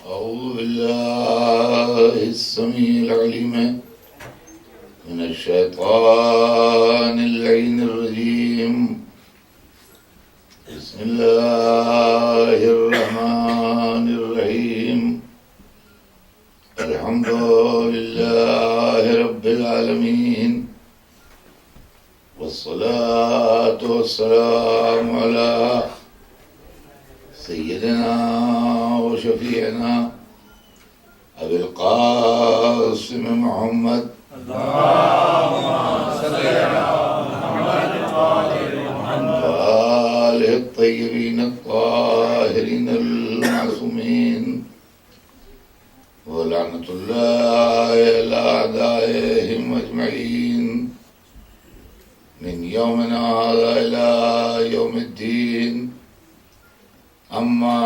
أعوذ بالله السميع العليم من الشيطان اللعين الرجيم. بسم الله الرحمن الرحيم. الحمد لله رب العالمين، والصلاة والسلام على سيدنا وشفيعنا أبي القاسم محمد وآله الطيبين الطاهرين المعصومين، ولعنة الله على أعدائهم أجمعين من يومنا هذا إلى يوم الدين. أما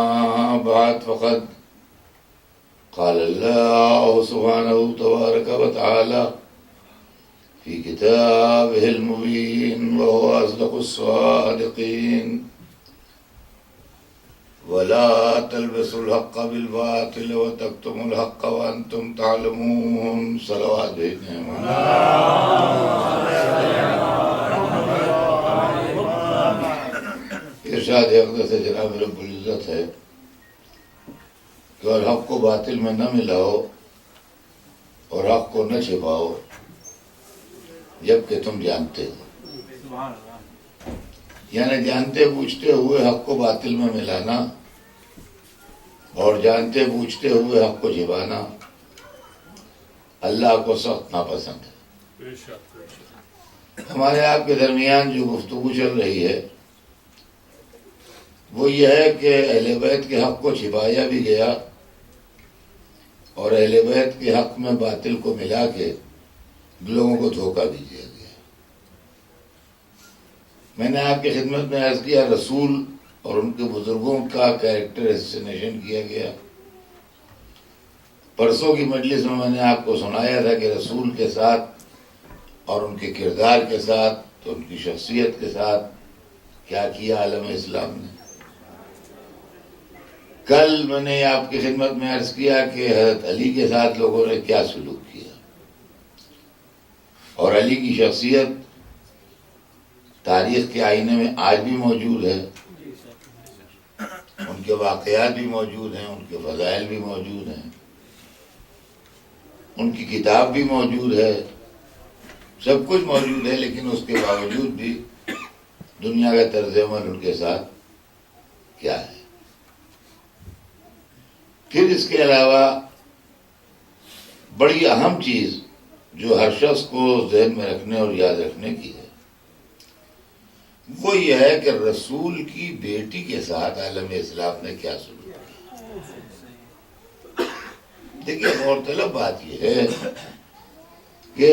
بعد، فقد قال الله سبحانه تبارك وتعالى في كتابه المبين وهو أصدق الصادقين: ولا تلبسوا الحق بالباطل وتكتموا الحق وأنتم تعلمون. صلوات بھیجنے ارشاد اقدس سے جناب رب العزت ہے کہ اور حق کو باطل میں نہ ملاؤ اور حق کو نہ چھپاؤ جبکہ تم جانتے ہو. یعنی جانتے بوجھتے ہوئے حق کو باطل میں ملانا اور جانتے بوجھتے ہوئے حق کو چھپانا اللہ کو سخت ناپسند ہے. ہمارے آپ کے درمیان جو گفتگو چل رہی ہے وہ یہ ہے کہ اہل بیت کے حق کو چھپایا بھی گیا اور اہل بیت کے حق میں باطل کو ملا کے لوگوں کو دھوکہ بھی دیا گیا. میں نے آپ کی خدمت میں عرض کیا رسول اور ان کے بزرگوں کا کیریکٹر اسیسینیشن کیا گیا. پرسوں کی مجلس میں نے آپ کو سنایا تھا کہ رسول کے ساتھ اور ان کے کردار کے ساتھ ان کی شخصیت کے ساتھ کیا کیا عالم اسلام نے. کل میں نے آپ کی خدمت میں عرض کیا کہ حضرت علی کے ساتھ لوگوں نے کیا سلوک کیا اور علی کی شخصیت تاریخ کے آئینے میں آج بھی موجود ہے. ان کے واقعات بھی موجود ہیں، ان کے فضائل بھی موجود ہیں، ان کی کتاب بھی موجود ہے، سب کچھ موجود ہے. لیکن اس کے باوجود بھی دنیا کا طرز عمل ان کے ساتھ کیا ہے. پھر اس کے علاوہ بڑی اہم چیز جو ہر شخص کو ذہن میں رکھنے اور یاد رکھنے کی ہے وہ یہ ہے کہ رسول کی بیٹی کے ساتھ عالم اسلام نے کیا سلوک کیا. دیکھیے غور طلب بات یہ ہے کہ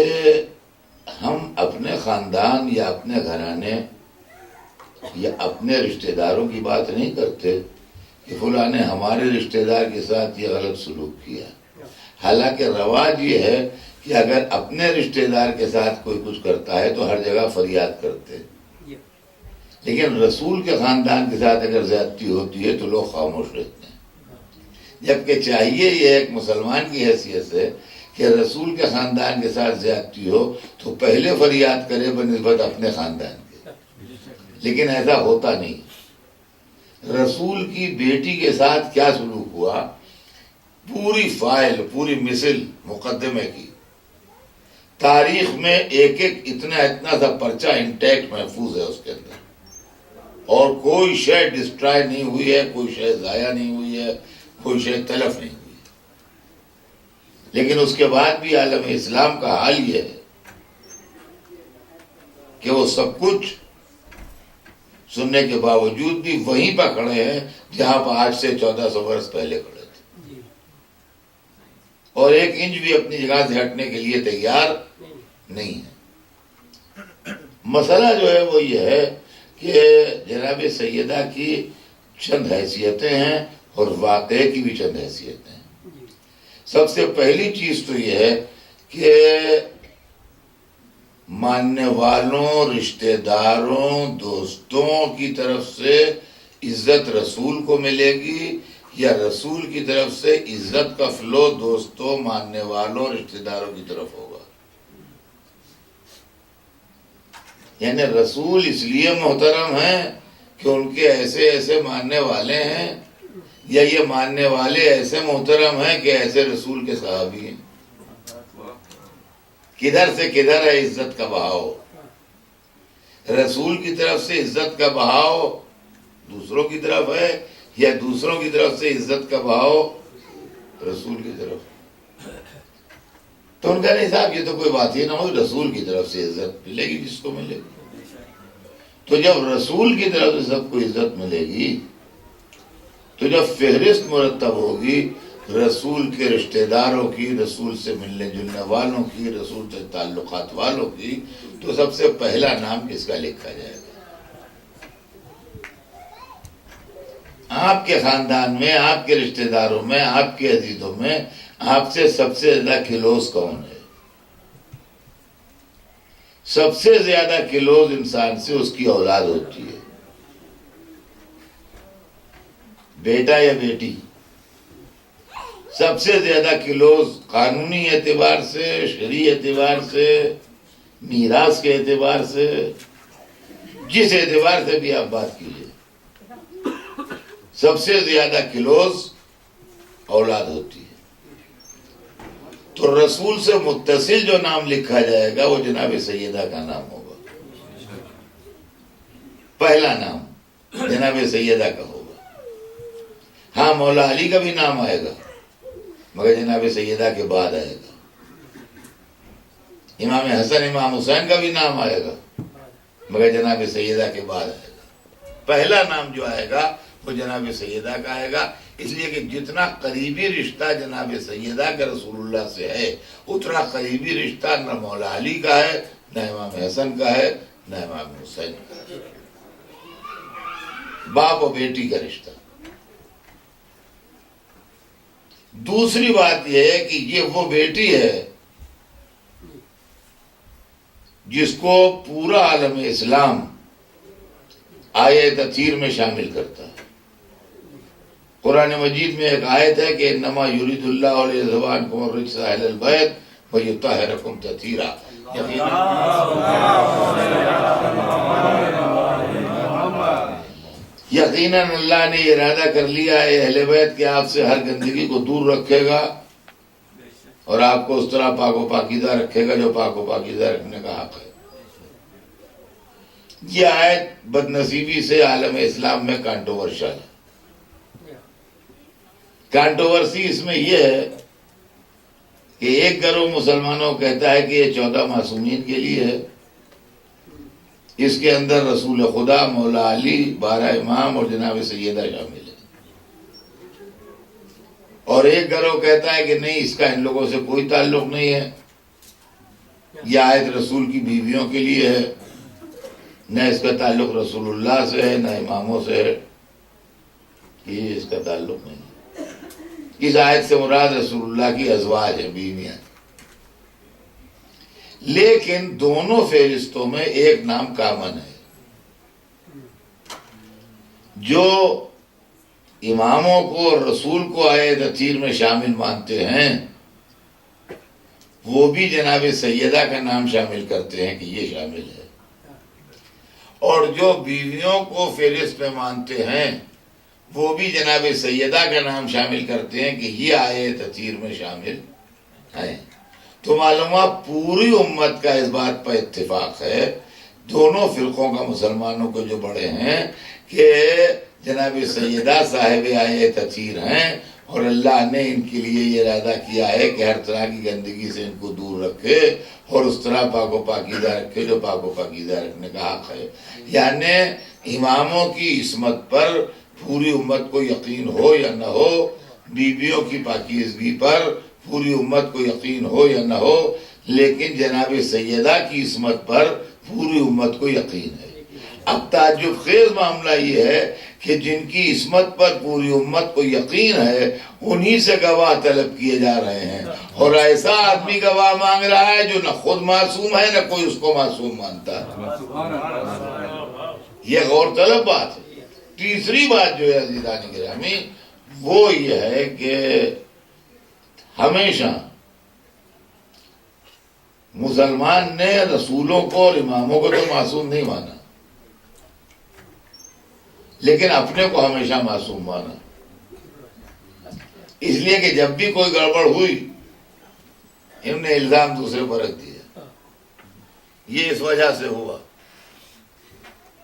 ہم اپنے خاندان یا اپنے گھرانے یا اپنے رشتہ داروں کی بات نہیں کرتے کہ فلاں نے ہمارے رشتہ دار کے ساتھ یہ غلط سلوک کیا. حالانکہ رواج یہ ہے کہ اگر اپنے رشتہ دار کے ساتھ کوئی کچھ کرتا ہے تو ہر جگہ فریاد کرتے، لیکن رسول کے خاندان کے ساتھ اگر زیادتی ہوتی ہے تو لوگ خاموش رہتے ہیں. جبکہ چاہیے یہ ایک مسلمان کی حیثیت سے کہ رسول کے خاندان کے ساتھ زیادتی ہو تو پہلے فریاد کرے بنسبت اپنے خاندان کے، لیکن ایسا ہوتا نہیں. رسول کی بیٹی کے ساتھ کیا سلوک ہوا، پوری فائل پوری مثل مقدمے کی تاریخ میں ایک ایک اتنا سا پرچہ انٹیکٹ محفوظ ہے اس کے اندر، اور کوئی شے ڈسٹرائے نہیں ہوئی ہے، کوئی شے ضائع نہیں ہوئی ہے، کوئی شے تلف نہیں ہوئی ہے. لیکن اس کے بعد بھی عالم اسلام کا حال یہ ہے کہ وہ سب کچھ سننے کے باوجود بھی وہیں پر کھڑے ہیں جہاں پر آج سے 1400 برس پہلے کھڑے تھے، اور ایک انچ بھی اپنی جگہ سے ہٹنے کے لیے تیار نہیں ہے. مسئلہ جو ہے وہ یہ ہے کہ جناب سیدہ کی چند حیثیتیں ہیں اور واقعے کی بھی چند حیثیتیں ہیں. سب سے پہلی چیز تو یہ ہے کہ ماننے والوں، رشتہ داروں، دوستوں کی طرف سے عزت رسول کو ملے گی، یا رسول کی طرف سے عزت کا فلو دوستوں، ماننے والوں، رشتہ داروں کی طرف ہوگا؟ یعنی رسول اس لیے محترم ہیں کہ ان کے ایسے ایسے ماننے والے ہیں، یا یہ ماننے والے ایسے محترم ہیں کہ ایسے رسول کے صحابی ہیں؟ کدھر سے کدھر ہے عزت کا بہاؤ؟ رسول کی طرف سے عزت کا بہاؤ دوسروں کی طرف ہے، یا دوسروں کی طرف سے عزت کا بہاؤ رسول کی طرف؟ تو ان کا نہیں صاحب یہ تو کوئی بات ہی نہ ہو، رسول کی طرف سے عزت ملے گی جس کو ملے گی۔ تو جب رسول کی طرف سے سب کو عزت ملے گی تو جب فہرست مرتب ہوگی رسول کے رشتہ داروں کی، رسول سے ملنے جلنے والوں کی، رسول سے تعلقات والوں کی، تو سب سے پہلا نام کس کا لکھا جائے گا؟ آپ کے خاندان میں، آپ کے رشتہ داروں میں، آپ کے عزیزوں میں آپ سے سب سے زیادہ کلوز کون ہے؟ سب سے زیادہ کلوز انسان سے اس کی اولاد ہوتی ہے، بیٹا یا بیٹی۔ سب سے زیادہ کلوز قانونی اعتبار سے، شرعی اعتبار سے، میراث کے اعتبار سے، جس اعتبار سے بھی آپ بات کیجیے، سب سے زیادہ کلوز اولاد ہوتی ہے۔ تو رسول سے متصل جو نام لکھا جائے گا وہ جناب سیدہ کا نام ہوگا، پہلا نام جناب سیدہ کا ہوگا۔ ہاں مولا علی کا بھی نام آئے گا مگر جناب سیدہ کے بعد آئے گا۔ امام حسن، امام حسین کا بھی نام آئے گا مگر جناب سیدہ کے بعد آئے گا۔ پہلا نام جو آئے گا وہ جناب سیدہ کا آئے گا، اس لیے کہ جتنا قریبی رشتہ جناب سیدہ کا رسول اللہ سے ہے اتنا قریبی رشتہ نہ مولا علی کا ہے، نہ امام حسن کا ہے، نہ امام حسین کا ہے۔ باپ و بیٹی کا رشتہ۔ دوسری بات یہ ہے کہ یہ وہ بیٹی ہے جس کو پورا عالم اسلام آیت تطہیر میں شامل کرتا ہے۔ قرآن مجید میں ایک آیت ہے کہ انما یرید اللہ لیذھب عنکم الرجس اہل البیت ویطہرکم تطہیرا۔ یقیناً اللہ نے ارادہ کر لیا ہے اہل بیت کہ آپ سے ہر گندگی کو دور رکھے گا اور آپ کو اس طرح پاک و پاکیزہ رکھے گا جو پاک و پاکیزہ رکھنے کا حق ہے۔ یہ آیت بدنصیبی سے عالم اسلام میں کانٹروورشل ہے۔ کانٹروورسی اس میں یہ ہے کہ ایک گروہ مسلمانوں کہتا ہے کہ یہ 14 معصومین کے لیے ہے، اس کے اندر رسول خدا، مولا علی، 12 امام اور جناب سیدہ شامل ہے۔ اور ایک گروہ کہتا ہے کہ نہیں، اس کا ان لوگوں سے کوئی تعلق نہیں ہے، یہ آیت رسول کی بیویوں کے لیے ہے، نہ اس کا تعلق رسول اللہ سے ہے نہ اماموں سے ہے، یہ اس کا تعلق نہیں ہے۔ اس آیت سے مراد رسول اللہ کی ازواج ہیں، بیویاں۔ لیکن دونوں فہرستوں میں ایک نام کامن ہے۔ جو اماموں کو اور رسول کو آیت تطہیر میں شامل مانتے ہیں وہ بھی جناب سیدہ کا نام شامل کرتے ہیں کہ یہ شامل ہے، اور جو بیویوں کو فہرست میں مانتے ہیں وہ بھی جناب سیدہ کا نام شامل کرتے ہیں کہ یہ آیت تطہیر میں شامل ہیں۔ تو معلومہ پوری امت کا اس بات پر اتفاق ہے، دونوں فرقوں کا مسلمانوں کو جو بڑے ہیں، کہ جناب سیدہ صاحب آیت تطہیر ہیں اور اللہ نے ان کے لیے یہ ارادہ کیا ہے کہ ہر طرح کی گندگی سے ان کو دور رکھے اور اس طرح پاک و پاکیزہ رکھے جو پاک و پاکیزہ رکھنے کا حق ہے۔ یعنی اماموں کی عصمت پر پوری امت کو یقین ہو یا نہ ہو، بیویوں کی پاکیزگی پر پوری امت کو یقین ہو یا نہ ہو، لیکن جناب سیدہ کی عصمت پر پوری امت کو یقین ہے۔ اب تعجب خیز معاملہ یہ ہے کہ جن کی عصمت پر پوری امت کو یقین ہے انہی سے گواہ طلب کیے جا رہے ہیں، اور ایسا آدمی گواہ مانگ رہا ہے جو نہ خود معصوم ہے نہ کوئی اس کو معصوم مانتا ہے۔ یہ غور طلب بات ہے۔ تیسری بات جو ہے عزیزان گرامی وہ یہ ہے کہ ہمیشہ مسلمان نے رسولوں کو اور اماموں کو تو معصوم نہیں مانا، لیکن اپنے کو ہمیشہ معصوم مانا، اس لیے کہ جب بھی کوئی گڑبڑ ہوئی انہوں نے الزام دوسرے پر رکھ دیا۔ یہ اس وجہ سے ہوا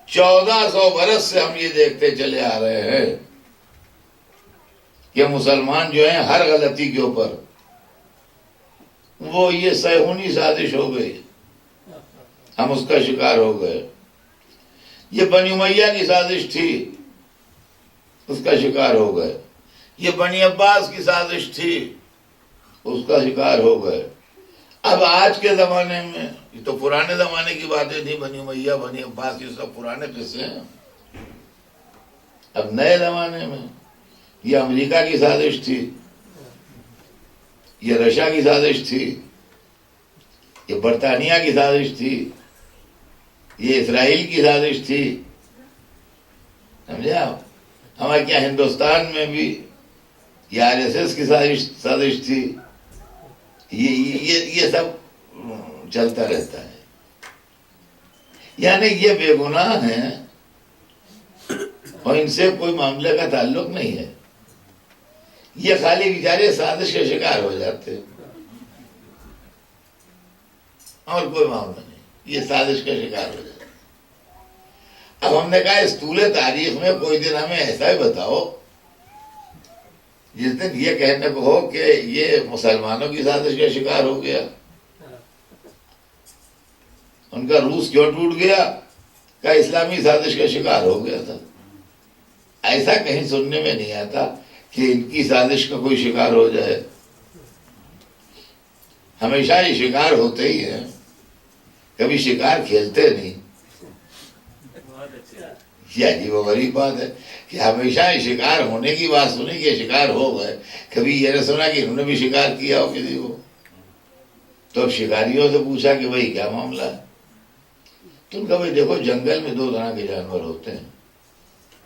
1400 برس سے ہم یہ دیکھتے چلے آ رہے ہیں کہ مسلمان جو ہیں ہر غلطی کے اوپر وہ یہ صہیونی سازش ہو گئی، ہم اس کا شکار ہو گئے، یہ بنی امیہ کی سازش تھی اس کا شکار ہو گئے، یہ بنی عباس کی سازش تھی اس کا شکار ہو گئے۔ اب آج کے زمانے میں، یہ تو پرانے زمانے کی باتیں تھی، بنی امیہ بنی عباس یہ سب پرانے قصے ہیں۔ اب نئے زمانے میں یہ امریکہ کی سازش تھی، یہ رشیا کی سازش تھی، یہ برطانیہ کی سازش تھی، یہ اسرائیل کی سازش تھی، سمجھے آپ؟ ہمارے کیا ہندوستان میں بھی یہ RSS کی سازش تھی، یہ سب چلتا رہتا ہے۔ یعنی یہ بے گناہ ہیں اور ان سے کوئی معاملے کا تعلق نہیں ہے، یہ خالی بیچارے سازش کے شکار ہو جاتے ہیں اور کوئی معاملہ نہیں، یہ سازش کا شکار ہو جاتے ہیں۔ اب ہم نے کہا اس طول تاریخ میں کوئی دن ہمیں ایسا ہی بتاؤ جس دن یہ کہنے کو ہو کہ یہ مسلمانوں کی سازش کا شکار ہو گیا، ان کا روس کیوں ٹوٹ گیا، کہ اسلامی سازش کا شکار ہو گیا تھا۔ ایسا کہیں سننے میں نہیں آتا کہ ان کی سازش کا کوئی شکار ہو جائے۔ ہمیشہ یہ شکار ہوتے ہی ہیں، کبھی شکار کھیلتے نہیں۔ یہ عجیب و غریب بات ہے کہ ہمیشہ یہ شکار ہونے کی بات سنی کہ شکار ہو گئے، کبھی یہ نہ سنا کہ انہوں نے بھی شکار کیا ہو کسی کو۔ تو اب شکاریوں سے پوچھا کہ بھائی کیا معاملہ ہے، تو ان کا بھائی دیکھو جنگل میں 2 طرح کے جانور ہوتے ہیں،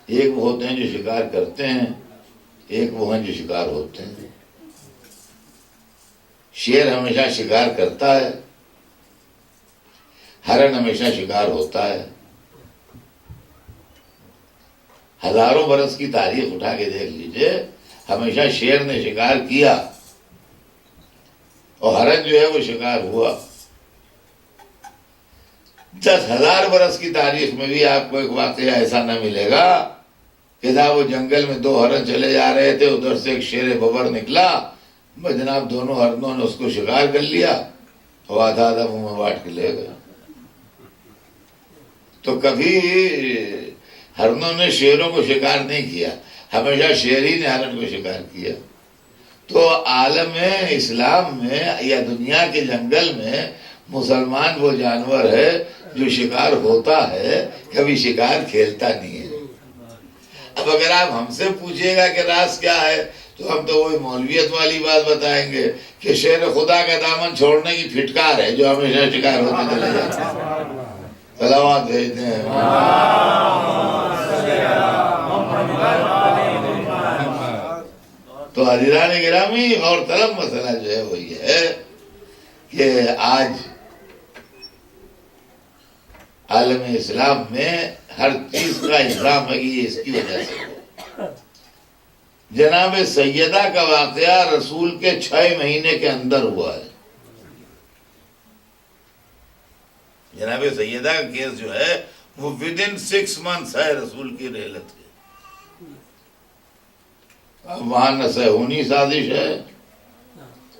ایک وہ ہوتے ہیں جو شکار کرتے ہیں، ایک وہ ہیں جو شکار ہوتے ہیں۔ شیر ہمیشہ شکار کرتا ہے، ہرن ہمیشہ شکار ہوتا ہے۔ ہزاروں برس کی تاریخ اٹھا کے دیکھ لیجئے، ہمیشہ شیر نے شکار کیا اور ہرن جو ہے وہ شکار ہوا۔ 10,000 برس کی تاریخ میں بھی آپ کو ایک واقعہ ایسا نہ ملے گا کہ صاحب وہ جنگل میں 2 ہرن چلے جا رہے تھے، ادھر سے ایک شیر ببر نکلا، بس جناب دونوں ہرنوں نے اس کو شکار کر لیا اور آدھا منہ میں بانٹ کے لے گئے۔ تو کبھی ہرنوں نے شیروں کو شکار نہیں کیا، ہمیشہ شیر ہی نے ہرن کو شکار کیا۔ تو عالم اسلام میں یا دنیا کے جنگل میں مسلمان وہ جانور ہے جو شکار ہوتا ہے، کبھی شکار کھیلتا نہیں ہے۔ اب اگر آپ ہم سے پوچھئے گا کہ راز کیا ہے تو ہم تو وہی مولویت والی بات بتائیں گے کہ شیر خدا کا دامن چھوڑنے کی پھٹکار ہے جو ہمیشہ شکار ہوتے چلے جاتے ہیں۔ صلوات بھیجتے ہیں۔ تو عزیزان گرامی، غور طلب مسئلہ جو ہے وہ یہ ہے کہ آج عالم اسلام میں ہر چیز کا الزام ہے کہ یہ اس کی وجہ سے ہو۔ جناب سیدہ کا واقعہ رسول کے 6 مہینے کے اندر ہوا ہے۔ جناب سیدہ کا کیس جو ہے وہ within 6 months ہے رسول کی رحلت کے۔ اب وہاں نہ صہیونی سازش ہے،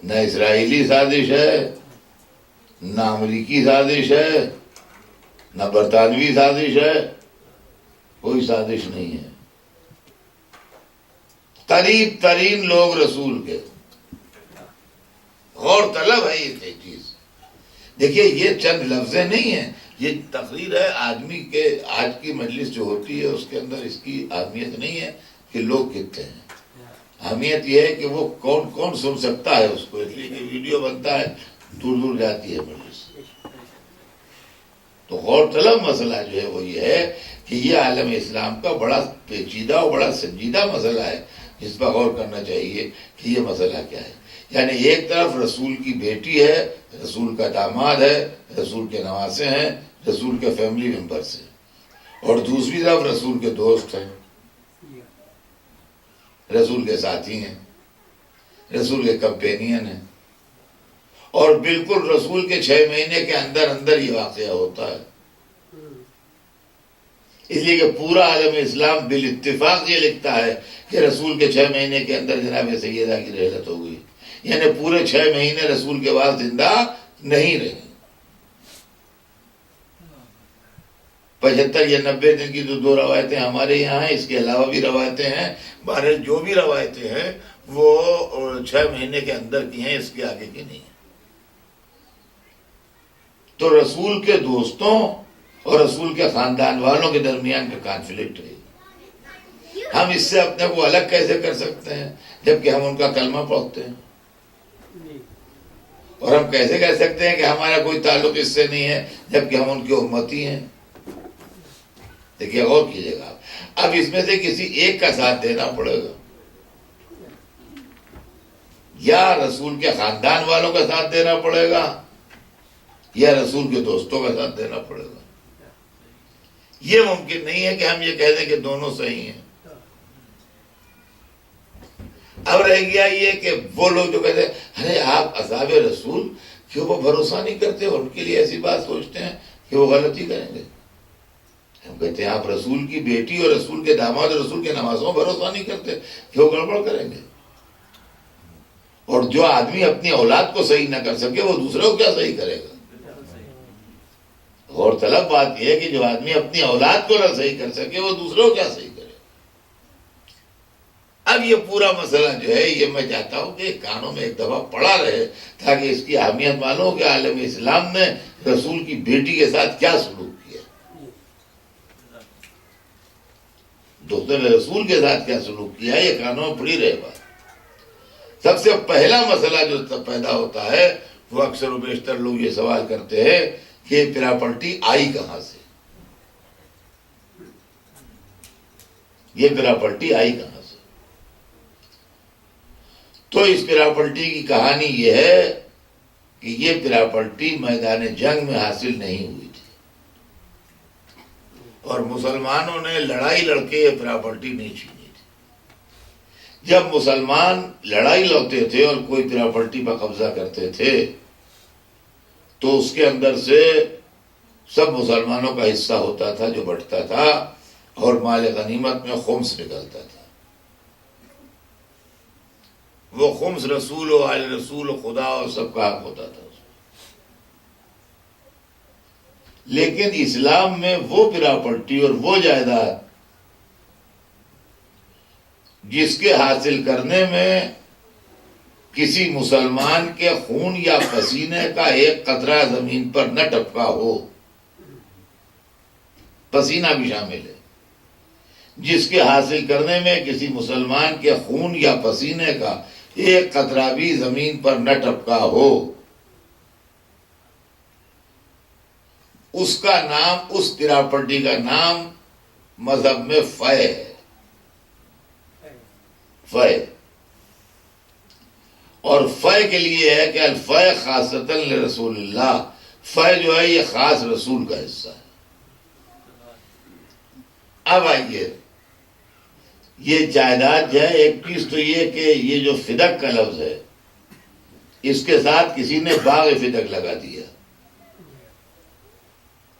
نہ اسرائیلی سازش ہے، نہ امریکی سازش ہے، نہ برطانوی سازش ہے، کوئی سازش نہیں ہے۔ قریب ترین لوگ رسول کے، غور طلب ہے یہ چیز۔ دیکھیے یہ چند لفظیں نہیں ہیں، یہ تقریر ہے آدمی کے۔ آج کی مجلس جو ہوتی ہے اس کے اندر اس کی اہمیت نہیں ہے کہ لوگ کتنے ہیں، اہمیت یہ ہے کہ وہ کون کون سن سکتا ہے اس کو، اس لیے کہ ویڈیو بنتا ہے، دور دور جاتی ہے مجلس۔ تو غور طلب مسئلہ جو ہے وہ یہ ہے کہ یہ عالم اسلام کا بڑا پیچیدہ اور بڑا سنجیدہ مسئلہ ہے۔ جس پر غور کرنا چاہیے کہ یہ مسئلہ کیا ہے. یعنی ایک طرف رسول کی بیٹی ہے، رسول کا داماد ہے، رسول کے نواسے ہیں، رسول کے فیملی ممبرس ہیں، اور دوسری طرف رسول کے دوست ہیں، رسول کے ساتھی ہیں، رسول کے کمپینین ہیں، اور بالکل رسول کے 6 مہینے کے اندر اندر یہ واقعہ ہوتا ہے. اس لیے کہ پورا عالم اسلام بالاتفاق یہ لکھتا ہے کہ رسول کے 6 مہینے کے اندر جناب سیدہ کی رحلت ہو گئی. یعنی پورے 6 مہینے رسول کے بعد زندہ نہیں رہے. 75 یا 90 دن کی جو 2 روایتیں ہمارے یہاں ہیں، اس کے علاوہ بھی روایتیں ہیں. بہرحال جو بھی روایتیں ہیں وہ 6 مہینے کے اندر کی ہیں، اس کے آگے کی نہیں ہیں. تو رسول کے دوستوں اور رسول کے خاندان والوں کے درمیان کا کانفلکٹ ہے. ہم اس سے اپنے کو الگ کیسے کر سکتے ہیں جبکہ ہم ان کا کلمہ پڑھتے ہیں؟ اور ہم کیسے کہہ سکتے ہیں کہ ہمارا کوئی تعلق اس سے نہیں ہے جبکہ ہم ان کے امتی ہیں؟ دیکھیے غور کیجیے گا. اب اس میں سے کسی ایک کا ساتھ دینا پڑے گا، یا رسول کے خاندان والوں کا ساتھ دینا پڑے گا، یا رسول کے دوستوں کا ساتھ دینا پڑے گا. یہ ممکن نہیں ہے کہ ہم یہ کہہ دیں کہ دونوں صحیح ہیں. اب رہ گیا یہ کہ وہ لوگ جو کہتے ہیں ارے آپ اصحاب رسول کہ وہ بھروسہ نہیں کرتے، ان کے لیے ایسی بات سوچتے ہیں کہ وہ غلطی کریں گے. ہم کہتے ہیں آپ رسول کی بیٹی اور رسول کے داماد اور رسول کے نوازوں بھروسہ نہیں کرتے کہ وہ گڑبڑ کریں گے. اور جو آدمی اپنی اولاد کو صحیح نہ کر سکے وہ دوسروں کو کیا صحیح کرے گا؟ غور طلب بات یہ ہے کہ جو آدمی اپنی اولاد کو نہ صحیح کر سکے وہ دوسروں کو کیا صحیح کرے. اب یہ پورا مسئلہ جو ہے یہ میں چاہتا ہوں کہ کانوں میں ایک دفعہ پڑا رہے تاکہ اس کی اہمیت معلوم کہ عالم اسلام نے رسول کی بیٹی کے ساتھ کیا سلوک کیا، دوستوں نے رسول کے ساتھ کیا سلوک کیا، یہ کانوں میں پڑی رہے بات. سب سے پہلا مسئلہ جو پیدا ہوتا ہے وہ اکثر و بیشتر لوگ یہ سوال کرتے ہیں کہ پراپرٹی آئی کہاں سے، یہ پراپرٹی آئی کہاں سے. تو اس پراپرٹی کی کہانی یہ ہے کہ یہ پراپرٹی میدان جنگ میں حاصل نہیں ہوئی تھی، اور مسلمانوں نے لڑائی لڑ کے یہ پراپرٹی نہیں چھینی تھی. جب مسلمان لڑائی لڑتے تھے اور کوئی پراپرٹی پر قبضہ کرتے تھے تو اس کے اندر سے سب مسلمانوں کا حصہ ہوتا تھا جو بٹتا تھا، اور مال غنیمت میں خمس نکلتا تھا. وہ خمس رسول و آل رسول و خدا اور سب کا حق ہوتا تھا. لیکن اسلام میں وہ پراپرٹی اور وہ جائیداد جس کے حاصل کرنے میں کسی مسلمان کے خون یا پسینے کا ایک قطرہ زمین پر نہ ٹپکا ہو، پسینہ بھی شامل ہے، جس کے حاصل کرنے میں کسی مسلمان کے خون یا پسینے کا ایک قطرہ بھی زمین پر نہ ٹپکا ہو، اس کا نام، اس پراپرٹی کا نام مذہب میں فے ہے. فے، اور فے کے لیے ہے کہ الفے خاصتاً لرسول اللہ، فے جو ہے یہ خاص رسول کا حصہ ہے. اب آئیے یہ جائیداد جو ہے، ایک چیز تو یہ کہ یہ جو فدق کا لفظ ہے اس کے ساتھ کسی نے باغ فدق لگا دیا.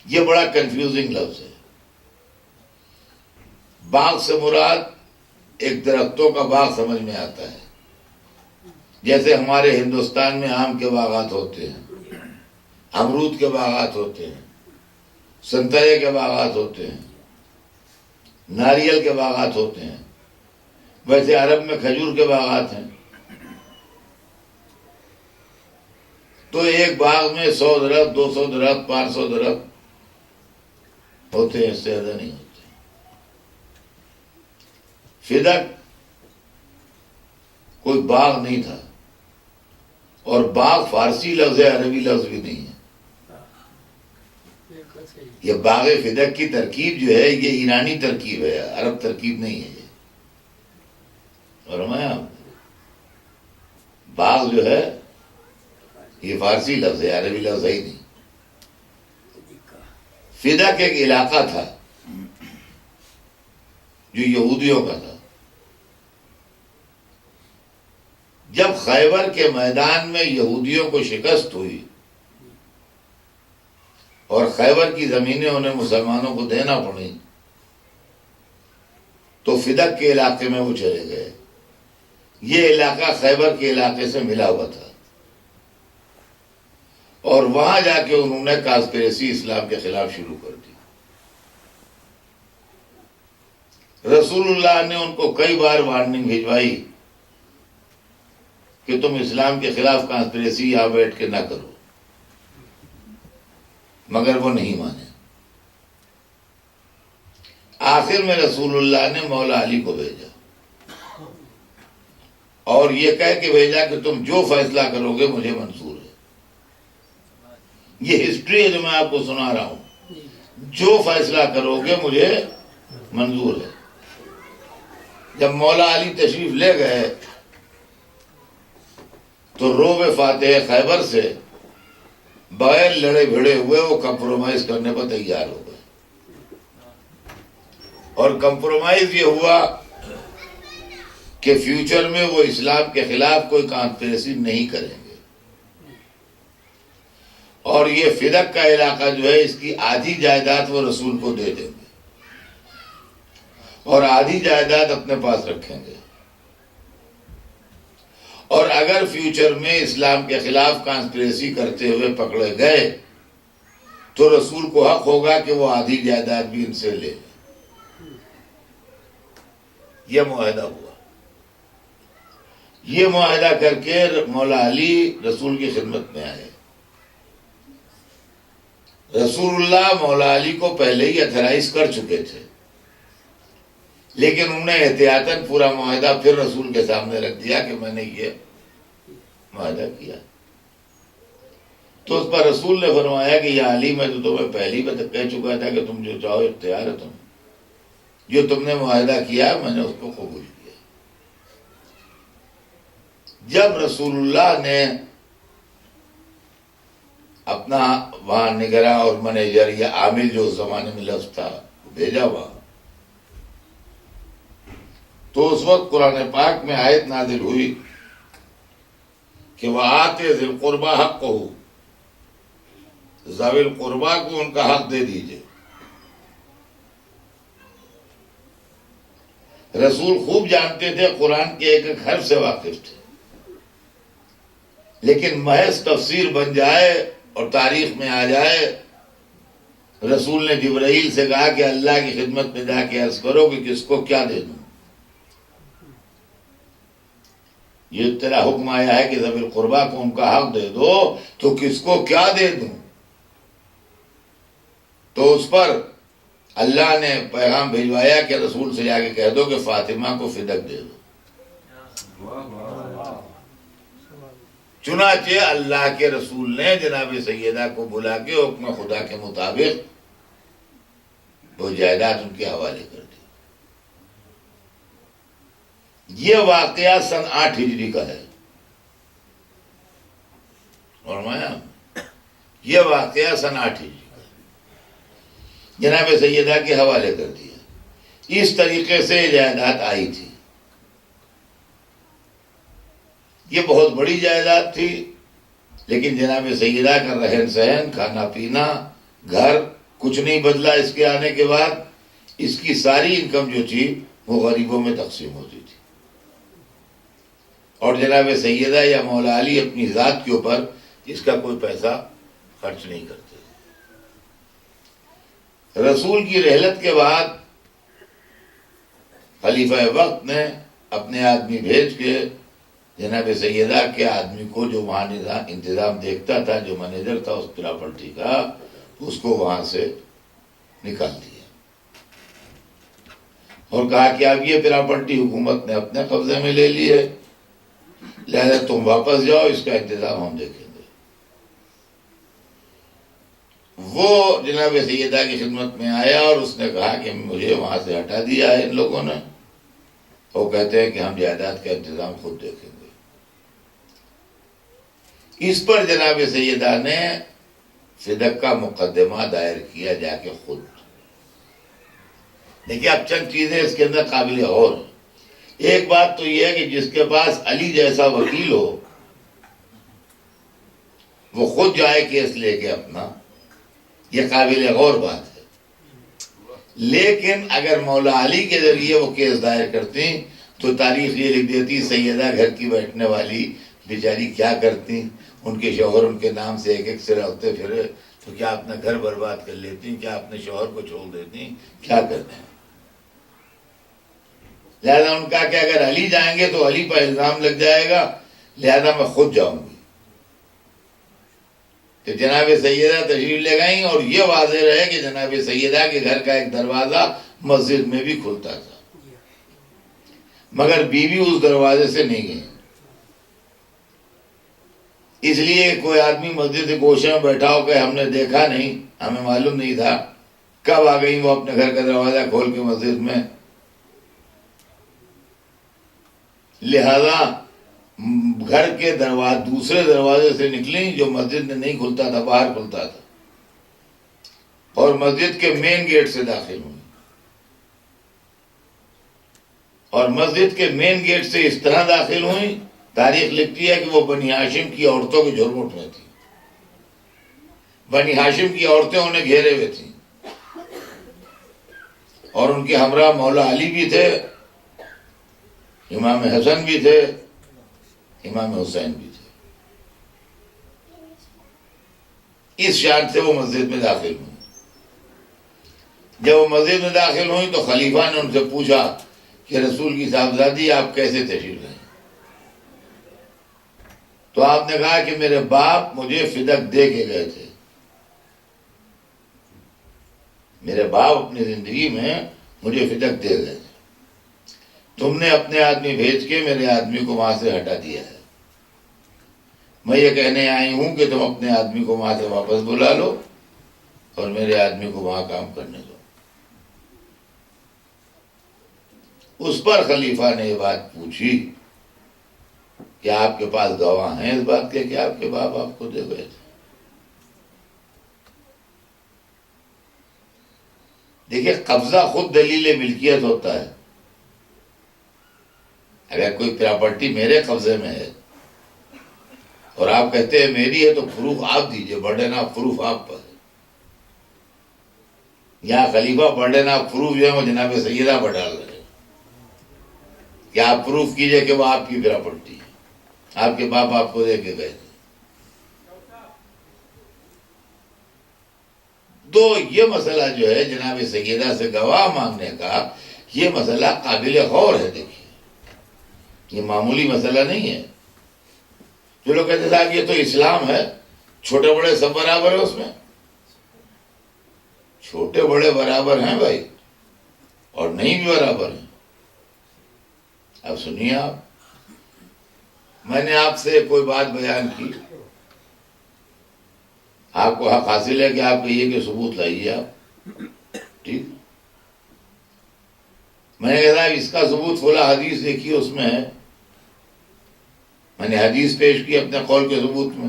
یہ بڑا کنفیوزنگ لفظ ہے. باغ سے مراد ایک درختوں کا باغ سمجھ میں آتا ہے، جیسے ہمارے ہندوستان میں آم کے باغات ہوتے ہیں، امرود کے باغات ہوتے ہیں، سنترے کے باغات ہوتے ہیں، ناریل کے باغات ہوتے ہیں. ویسے عرب میں کھجور کے باغات ہیں. تو ایک باغ میں 100 درخت، 200 درخت، 500 درخت ہوتے ہیں، اس سے زیادہ نہیں ہوتے. فدق کوئی باغ نہیں تھا، اور باغ فارسی لفظ ہے، عربی لفظ بھی نہیں ہے. یہ باغ فدق کی ترکیب جو ہے یہ ایرانی ترکیب ہے، عرب ترکیب نہیں ہے. فرمایا باغ جو ہے یہ فارسی لفظ ہے، عربی لفظ ہی نہیں. فدق ایک علاقہ تھا جو یہودیوں کا تھا. جب خیبر کے میدان میں یہودیوں کو شکست ہوئی اور خیبر کی زمینیں انہیں مسلمانوں کو دینا پڑی تو فدق کے علاقے میں وہ چلے گئے. یہ علاقہ خیبر کے علاقے سے ملا ہوا تھا اور وہاں جا کے انہوں نے کانسپریسی اسلام کے خلاف شروع کر دی. رسول اللہ نے ان کو کئی بار وارننگ بھیجوائی کہ تم اسلام کے خلاف کانسپریسی یہاں بیٹھ کے نہ کرو، مگر وہ نہیں مانے. آخر میں رسول اللہ نے مولا علی کو بھیجا اور یہ کہہ کے بھیجا کہ تم جو فیصلہ کرو گے مجھے منظور ہے. یہ ہسٹری ہے جو میں آپ کو سنا رہا ہوں. جو فیصلہ کرو گے مجھے منظور ہے. جب مولا علی تشریف لے گئے تو روب فاتح خیبر سے بغیر لڑے بھیڑے ہوئے وہ کمپرومائز کرنے پر تیار ہو گئے. اور کمپرومائز یہ ہوا کہ فیوچر میں وہ اسلام کے خلاف کوئی کانسپریسی نہیں کریں گے اور یہ فدق کا علاقہ جو ہے اس کی آدھی جائیداد وہ رسول کو دے دیں گے اور آدھی جائیداد اپنے پاس رکھیں گے. اور اگر فیوچر میں اسلام کے خلاف کانسپریسی کرتے ہوئے پکڑے گئے تو رسول کو حق ہوگا کہ وہ آدھی جائیداد بھی ان سے لے. یہ معاہدہ ہوا. یہ معاہدہ کر کے مولا علی رسول کی خدمت میں آئے. رسول اللہ مولا علی کو پہلے ہی اتھرائز کر چکے تھے لیکن انہوں نے احتیاطاً پورا معاہدہ پھر رسول کے سامنے رکھ دیا کہ میں نے یہ معاہدہ کیا. تو اس پر رسول نے فرمایا کہ یا علی میں تو تمہیں پہلی بار کہہ چکا تھا کہ تم جو چاہو اختیار ہے، تم جو تم نے معاہدہ کیا میں نے اس کو قبول کیا. جب رسول اللہ نے اپنا وہاں نگراں اور منیجر یا عامل جو اس زمانے میں لفظ تھا بھیجا وہاں تو اس وقت قرآن پاک میں آیت نازل ہوئی کہ وَآتِ ذِی الْقُرْبَى حَقَّهُ، ذوی القربا کو ان کا حق دے دیجئے. رسول خوب جانتے تھے، قرآن کے ایک ایک حرف سے واقف تھے، لیکن محض تفسیر بن جائے اور تاریخ میں آ جائے. رسول نے جبرائیل سے کہا کہ اللہ کی خدمت میں جا کے عرض کرو کہ کس کو کیا دے دوں. یہ تیرا حکم آیا ہے کہ ذوی القربا کو ان کا حق دے دو تو کس کو کیا دے دوں. تو اس پر اللہ نے پیغام بھیجوایا کہ رسول سے جا کے کہہ دو کہ فاطمہ کو فدق دے دو. چنانچہ اللہ کے رسول نے جناب سیدہ کو بلا کے حکم خدا کے مطابق وہ جائیداد ان کے حوالے کر دی. یہ واقعہ سن 8 ہجری کا ہے اور یہ واقعہ سن 8 ہجری کا جناب سیدہ کے حوالے کر دیا. اس طریقے سے جائیداد آئی تھی. یہ بہت بڑی جائیداد تھی لیکن جناب سیدہ کا رہن سہن، کھانا پینا، گھر کچھ نہیں بدلا. اس کے آنے کے بعد اس کی ساری انکم جو تھی وہ غریبوں میں تقسیم ہوتی تھی اور جناب سیدہ یا مولا علی اپنی ذات کے اوپر اس کا کوئی پیسہ خرچ نہیں کرتے. رسول کی رحلت کے بعد خلیفہ وقت نے اپنے آدمی بھیج کے جناب سیدہ کے آدمی کو جو وہاں انتظام دیکھتا تھا، جو مینیجر تھا اس پراپرٹی کا، اس کو وہاں سے نکال دیا اور کہا کہ اب یہ پراپرٹی حکومت نے اپنے قبضے میں لے لی ہے، لہذا تم واپس جاؤ، اس کا انتظام ہم دیکھیں گے. وہ جناب سیدہ کی خدمت میں آیا اور اس نے کہا کہ مجھے وہاں سے ہٹا دیا ہے ان لوگوں نے وہ کہتے ہیں کہ ہم جائیداد کا انتظام خود دیکھیں گے۔ اس پر جناب سیدہ نے صدق کا مقدمہ دائر کیا جا کے خود۔ دیکھیے اب چند چیزیں اس کے اندر قابل غور ہیں۔ ایک بات تو یہ ہے کہ جس کے پاس علی جیسا وکیل ہو وہ خود جائے کیس لے کے اپنا، یہ قابل غور بات ہے۔ لیکن اگر مولا علی کے ذریعے وہ کیس دائر کرتی تو تاریخ یہ لکھ دیتی سیدہ گھر کی بیٹھنے والی بیچاری کیا کرتی، ان کے شوہر ان کے نام سے ایک ایک سے رہتے پھرے تو کیا اپنا گھر برباد کر لیتی، کیا اپنے شوہر کو چھوڑ دیتی، کیا کرتے ہیں۔ لہذا ان کا کہ اگر علی جائیں گے تو علی پر الزام لگ جائے گا، لہذا میں خود جاؤں گی۔ تو جناب سیدہ تشریف لے گئیں اور یہ واضح رہے کہ جناب سیدہ کے گھر کا ایک دروازہ مسجد میں بھی کھلتا تھا، مگر بیوی اس دروازے سے نہیں گئی۔ اس لیے کوئی آدمی مسجد کے گوشے میں بیٹھا ہو کہ ہم نے دیکھا نہیں، ہمیں معلوم نہیں تھا، کب آ گئی وہ اپنے گھر کا دروازہ کھول کے مسجد میں۔ لہذا گھر کے دوسرے دروازے سے نکلیں جو مسجد میں نہیں کھلتا تھا، باہر کھلتا تھا، اور مسجد کے مین گیٹ سے داخل ہوئی۔ اور مسجد کے مین گیٹ سے اس طرح داخل ہوئی، تاریخ لکھتی ہے کہ وہ بنی ہاشم کی عورتوں کے جھرمٹ میں تھی۔ بنی ہاشم کی عورتیں انہیں گھیرے ہوئے تھیں، اور ان کے ہمراہ مولا علی بھی تھے، امام حسن بھی تھے، امام حسین بھی تھے۔ اس شان سے وہ مسجد میں داخل ہوئی۔ جب وہ مسجد میں داخل ہوئی تو خلیفہ نے ان سے پوچھا کہ رسول کی صاحبزادی آپ کیسے تشریف لائیں؟ تو آپ نے کہا کہ میرے باپ مجھے فدق دے کے گئے تھے، میرے باپ اپنی زندگی میں مجھے فدق دے گئے تھے، تم نے اپنے آدمی بھیج کے میرے آدمی کو وہاں سے ہٹا دیا ہے، میں یہ کہنے آئی ہوں کہ تم اپنے آدمی کو وہاں سے واپس بلا لو اور میرے آدمی کو وہاں کام کرنے دو۔ اس پر خلیفہ نے یہ بات پوچھی کہ آپ کے پاس گواہ ہیں اس بات کے کہ آپ کے باپ آپ کو دے گئے تھے؟ دیکھیے قبضہ خود دلیل ملکیت ہوتا ہے۔ اگر کوئی پراپرٹی میرے قبضے میں ہے اور آپ کہتے ہیں میری ہے تو پروف آپ دیجئے، برڈن آف پروف آپ پر ہے۔ یہاں خلیفہ برڈن آف پروف جو ہے وہ جناب سیدہ پر ڈال رہے ہیں کہ آپ پروف کیجئے کہ وہ آپ کی پراپرٹی ہے، آپ کے باپ آپ کو دے کے گئے تھے۔ تو یہ مسئلہ جو ہے جناب سیدہ سے گواہ مانگنے کا، یہ مسئلہ قابل غور ہے۔ دیکھیے یہ معمولی مسئلہ نہیں ہے۔ جو لوگ کہتے صاحب یہ تو اسلام ہے، چھوٹے بڑے سب برابر ہیں اس میں، چھوٹے بڑے برابر ہیں بھائی، اور نہیں بھی برابر ہیں۔ اب سنیے، میں نے آپ سے کوئی بات بیان کی، آپ کو حق حاصل ہے کہ آپ کہیے کہ ثبوت لائیے آپ، ٹھیک؟ میں نے کہا اس کا ثبوت فلاں حدیث دیکھیے اس میں ہے، میں نے حدیث پیش کی اپنے قول کے ثبوت میں۔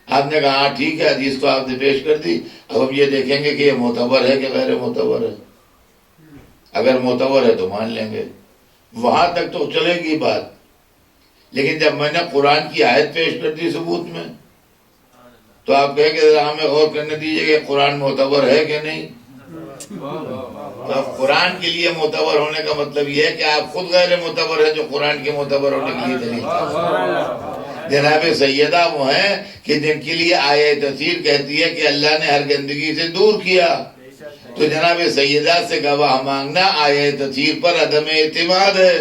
آپ نے کہا ہاں ٹھیک ہے، حدیث تو آپ نے پیش کر دی، اب ہم یہ دیکھیں گے کہ یہ معتبر ہے کہ غیر معتبر ہے۔ اگر معتبر ہے تو مان لیں گے، وہاں تک تو چلے گی بات۔ لیکن جب میں نے قرآن کی آیت پیش کر دی ثبوت میں تو آپ کہیں کہ ذرا ہمیں غور کرنے دیجئے کہ قرآن معتبر ہے کہ نہیں۔ تو اب قرآن کے لیے معتبر ہونے کا مطلب یہ ہے کہ آپ خود غیر معتبر ہیں جو قرآن کے معتبر ہونے کے لیے دلیل تھا۔ جناب سیدہ وہ ہیں کہ جن کے لیے آیہ تطہیر کہتی ہے کہ اللہ نے ہر گندگی سے دور کیا، تو جناب سیدہ سے گواہ مانگنا آیہ تطہیر پر عدم اعتماد ہے،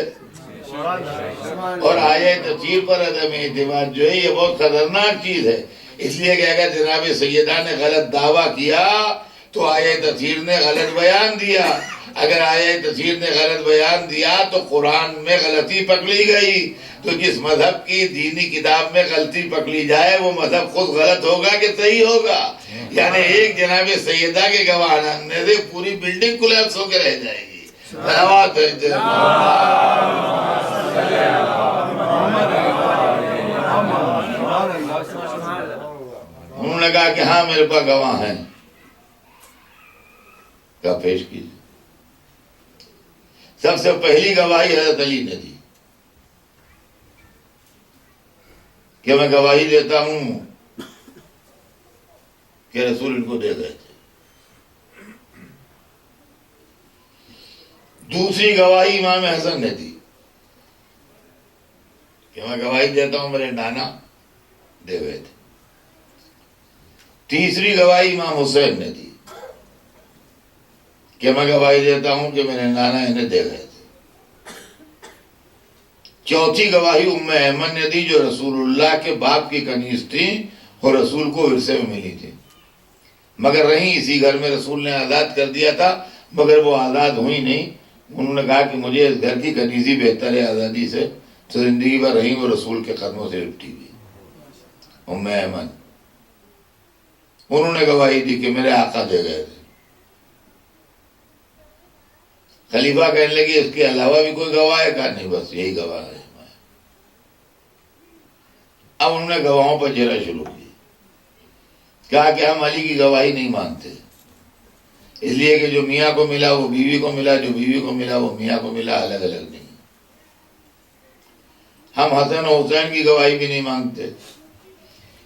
اور آیہ تطہیر پر عدم اعتماد جو ہے یہ بہت خطرناک چیز ہے۔ اس لیے کہ اگر جناب سیدہ نے غلط دعویٰ کیا تو آیہ تطہیر نے غلط بیان دیا، اگر آیہ تطہیر نے غلط بیان دیا تو قرآن میں غلطی پکڑی گئی، تو جس مذہب کی دینی کتاب میں غلطی پکڑی جائے وہ مذہب خود غلط ہوگا کہ صحیح ہوگا؟ یعنی ایک جناب سیدہ کے گواہ مانگنے سے پوری بلڈنگ کولیپس ہو کے رہ جائے گی۔ صلوات بھیجتے ہیں۔ انہوں نے کہا کہ ہاں میرے پاس گواہ ہیں، کہا پیش کیجیے۔ سب سے پہلی گواہی حضرت علی نے دی کہ میں گواہی دیتا ہوں کہ رسول ان کو دے گئے تھے۔ دوسری گواہی امام حسن نے دی کہ میں گواہی دیتا ہوں میرے نانا دے گئے تھے۔ تیسری گواہی امام حسین نے دی کہ میں گواہی دیتا ہوں کہ میرے نانا انہیں دے گئے تھے۔ چوتھی گواہی ام ایمن نے دی جو رسول اللہ کے باپ کی کنیز تھی اور رسول کو ورثے میں ملی تھی، مگر رہیں اسی گھر میں، رسول نے آزاد کر دیا تھا مگر وہ آزاد ہوئی نہیں۔ انہوں نے کہا کہ مجھے اس گھر کی کنیزی بہتر ہے آزادی سے، تو زندگی بھر رہیں وہ رسول کے قدموں سے لپٹی ہوئی۔ ام ایمن انہوں نے گواہی دی کہ میرے آقا دے گئے تھے۔ خلیفہ کہنے لگے اس کے علاوہ بھی کوئی گواہ ہے؟ کہا نہیں، بس یہی گواہ ہے۔ اب انہوں نے گواہوں پر جھیرا شروع کی، کہا کہ ہم علی کی گواہی نہیں مانتے، اس لیے کہ جو میاں کو ملا وہ بیوی کو ملا، جو بیوی کو ملا وہ میاں کو ملا، الگ الگ نہیں۔ ہم حسن و حسین کی گواہی بھی نہیں مانگتے،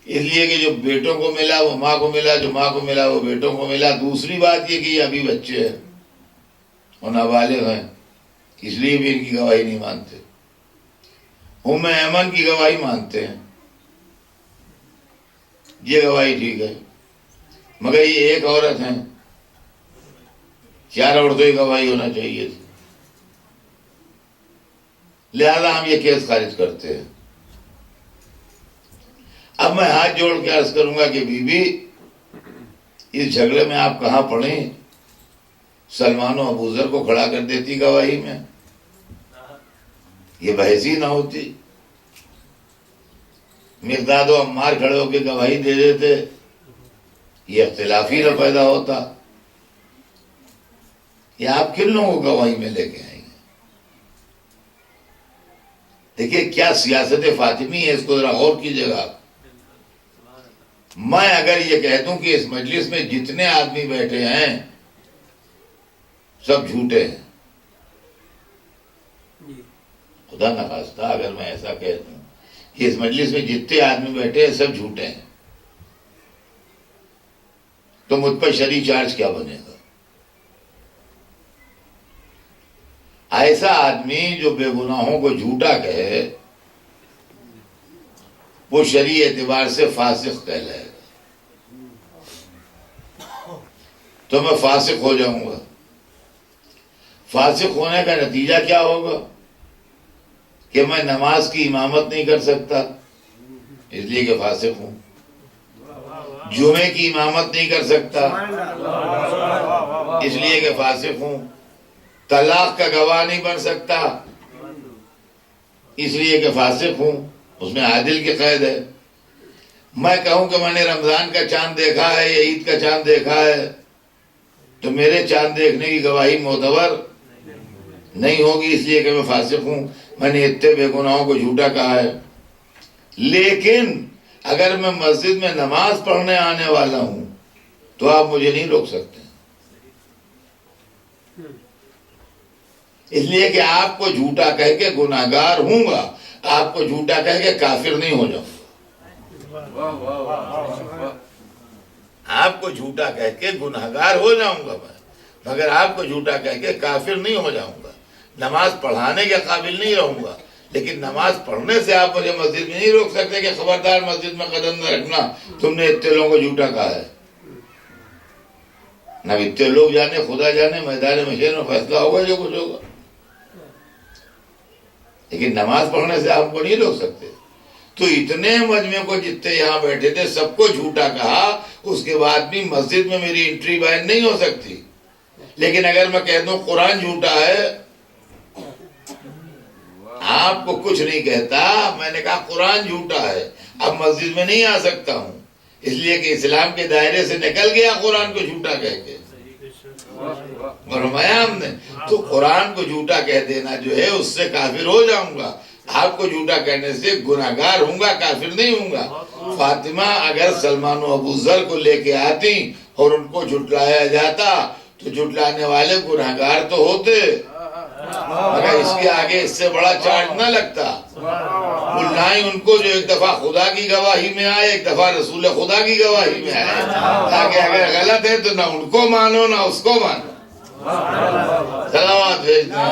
اس لیے کہ جو بیٹوں کو ملا وہ ماں کو ملا، جو ماں کو ملا وہ بیٹوں کو ملا۔ دوسری بات یہ کہ یہ ابھی بچے ہیں اور نابالغ ہیں، اس لیے بھی ان کی گواہی نہیں مانتے۔ ام ایمن کی گواہی مانتے ہیں، یہ گواہی ٹھیک ہے، مگر یہ ایک عورت ہیں، 4 عورتوں کی گواہی ہونا چاہیے تھی، لہذا ہم یہ کیس خارج کرتے ہیں۔ اب میں ہاتھ جوڑ کے عرض کروں گا کہ بی بی اس جھگڑے میں آپ کہاں پڑیں؟ سلمان و ابوذر کو کھڑا کر دیتی گواہی میں، یہ بحث ہی نہ ہوتی۔ مقداد و عمار کھڑے ہو کے گواہی دے دیتے، یہ اختلاف ہی نہ پیدا ہوتا۔ یہ آپ کن لوگوں کو گواہی میں لے کے آئیں گے؟ دیکھیے کیا سیاست فاطمی ہے، اس کو ذرا غور کیجیے گا۔ میں اگر یہ کہہ دوں کہ اس مجلس میں جتنے آدمی بیٹھے ہیں سب جھوٹے ہیں، خدا نخواستہ اگر میں ایسا کہہ دوں کہ اس مجلس میں جتنے آدمی بیٹھے ہیں سب جھوٹے ہیں، تو مجھ پر شرعی چارج کیا بنے گا؟ ایسا آدمی جو بے گناہوں کو جھوٹا کہے وہ شرعی اعتبار سے فاسق کہلائے گا، تو میں فاسق ہو جاؤں گا۔ فاسق ہونے کا نتیجہ کیا ہوگا؟ کہ میں نماز کی امامت نہیں کر سکتا اس لیے کہ فاسق ہوں، جمعے کی امامت نہیں کر سکتا اس لیے کہ فاسق ہوں، طلاق کا گواہ نہیں بن سکتا اس لیے کہ فاسق ہوں، اس میں عادل کی قید ہے۔ میں کہوں کہ میں نے رمضان کا چاند دیکھا ہے یا عید کا چاند دیکھا ہے تو میرے چاند دیکھنے کی گواہی معتبر نہیں ہوگی اس لیے کہ میں فاسق ہوں، میں نے اتنے بے گناہوں کو جھوٹا کہا ہے۔ لیکن اگر میں مسجد میں نماز پڑھنے آنے والا ہوں تو آپ مجھے نہیں روک سکتے، اس لیے کہ آپ کو جھوٹا کہہ کے گناہگار ہوں گا، آپ کو جھوٹا کہہ کے کافر نہیں ہو جاؤں گا۔ آپ کو جھوٹا کہہ کے گناہگار ہو جاؤں گا میں، مگر آپ کو جھوٹا کہہ کے کافر نہیں ہو جاؤں گا۔ نماز پڑھانے کے قابل نہیں رہوں گا، لیکن نماز پڑھنے سے آپ مجھے مسجد میں نہیں روک سکتے کہ خبردار مسجد میں قدم نہ رکھنا، تم نے اتنے لوگوں کو جھوٹا کہا ہے۔ نہ اتنے لوگ جانے، خدا جانے، میدان محشر میں فیصلہ ہوگا جو کچھ ہوگا، لیکن نماز پڑھنے سے آپ کو نہیں روک سکتے۔ تو اتنے مجمع کو جتنے یہاں بیٹھے تھے سب کو جھوٹا کہا، اس کے بعد بھی مسجد میں میری انٹری بین نہیں ہو سکتی۔ لیکن اگر میں کہہ دوں قرآن جھوٹا ہے، آپ کو کچھ نہیں کہتا، میں نے کہا قرآن جھوٹا ہے، اب مسجد میں نہیں آ سکتا ہوں اس لیے کہ اسلام کے دائرے سے نکل گیا قرآن کو جھوٹا کہہ کے۔ اور فرمایا ہم نے تو قرآن کو جھوٹا کہہ دینا جو ہے اس سے کافر ہو جاؤں گا، آپ کو جھوٹا کہنے سے گناہگار ہوں گا، کافر نہیں ہوں گا۔ فاطمہ اگر سلمان و ابو ذر کو لے کے آتی اور ان کو جھٹلایا جاتا تو جھٹلانے والے گناہگار تو ہوتے، مگر اس کے آگے اس سے بڑا چارج نہ لگتا۔ نہ ہی ان کو جو ایک دفعہ خدا کی گواہی میں آئے، ایک دفعہ رسول خدا کی گواہی میں آئے، تاکہ اگر غلط ہے تو نہ ان کو مانو نہ اس کو مانو۔ صلوات بھیجتے ہیں۔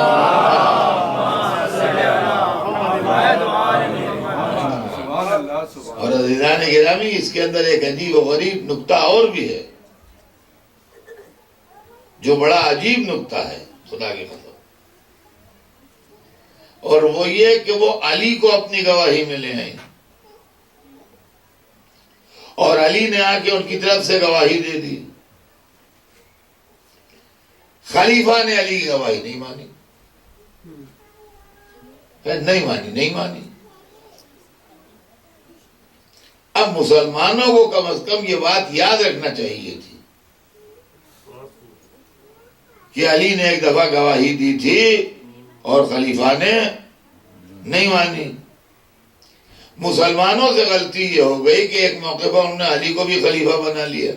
اور عزیزان گرامی اس کے اندر ایک عجیب و غریب نکتہ اور بھی ہے جو بڑا عجیب نکتہ ہے، خدا کی قسم، اور وہ یہ کہ وہ علی کو اپنی گواہی میں لے آئی اور علی نے آ کے ان کی طرف سے گواہی دے دی۔ خلیفہ نے علی کی گواہی نہیں مانی، نہیں مانی۔ اب مسلمانوں کو کم از کم یہ بات یاد رکھنا چاہیے تھی کہ علی نے ایک دفعہ گواہی دی تھی اور خلیفہ نے نہیں مانی۔ مسلمانوں سے غلطی یہ ہو گئی کہ ایک موقع پر انہوں نے علی کو بھی خلیفہ بنا لیا۔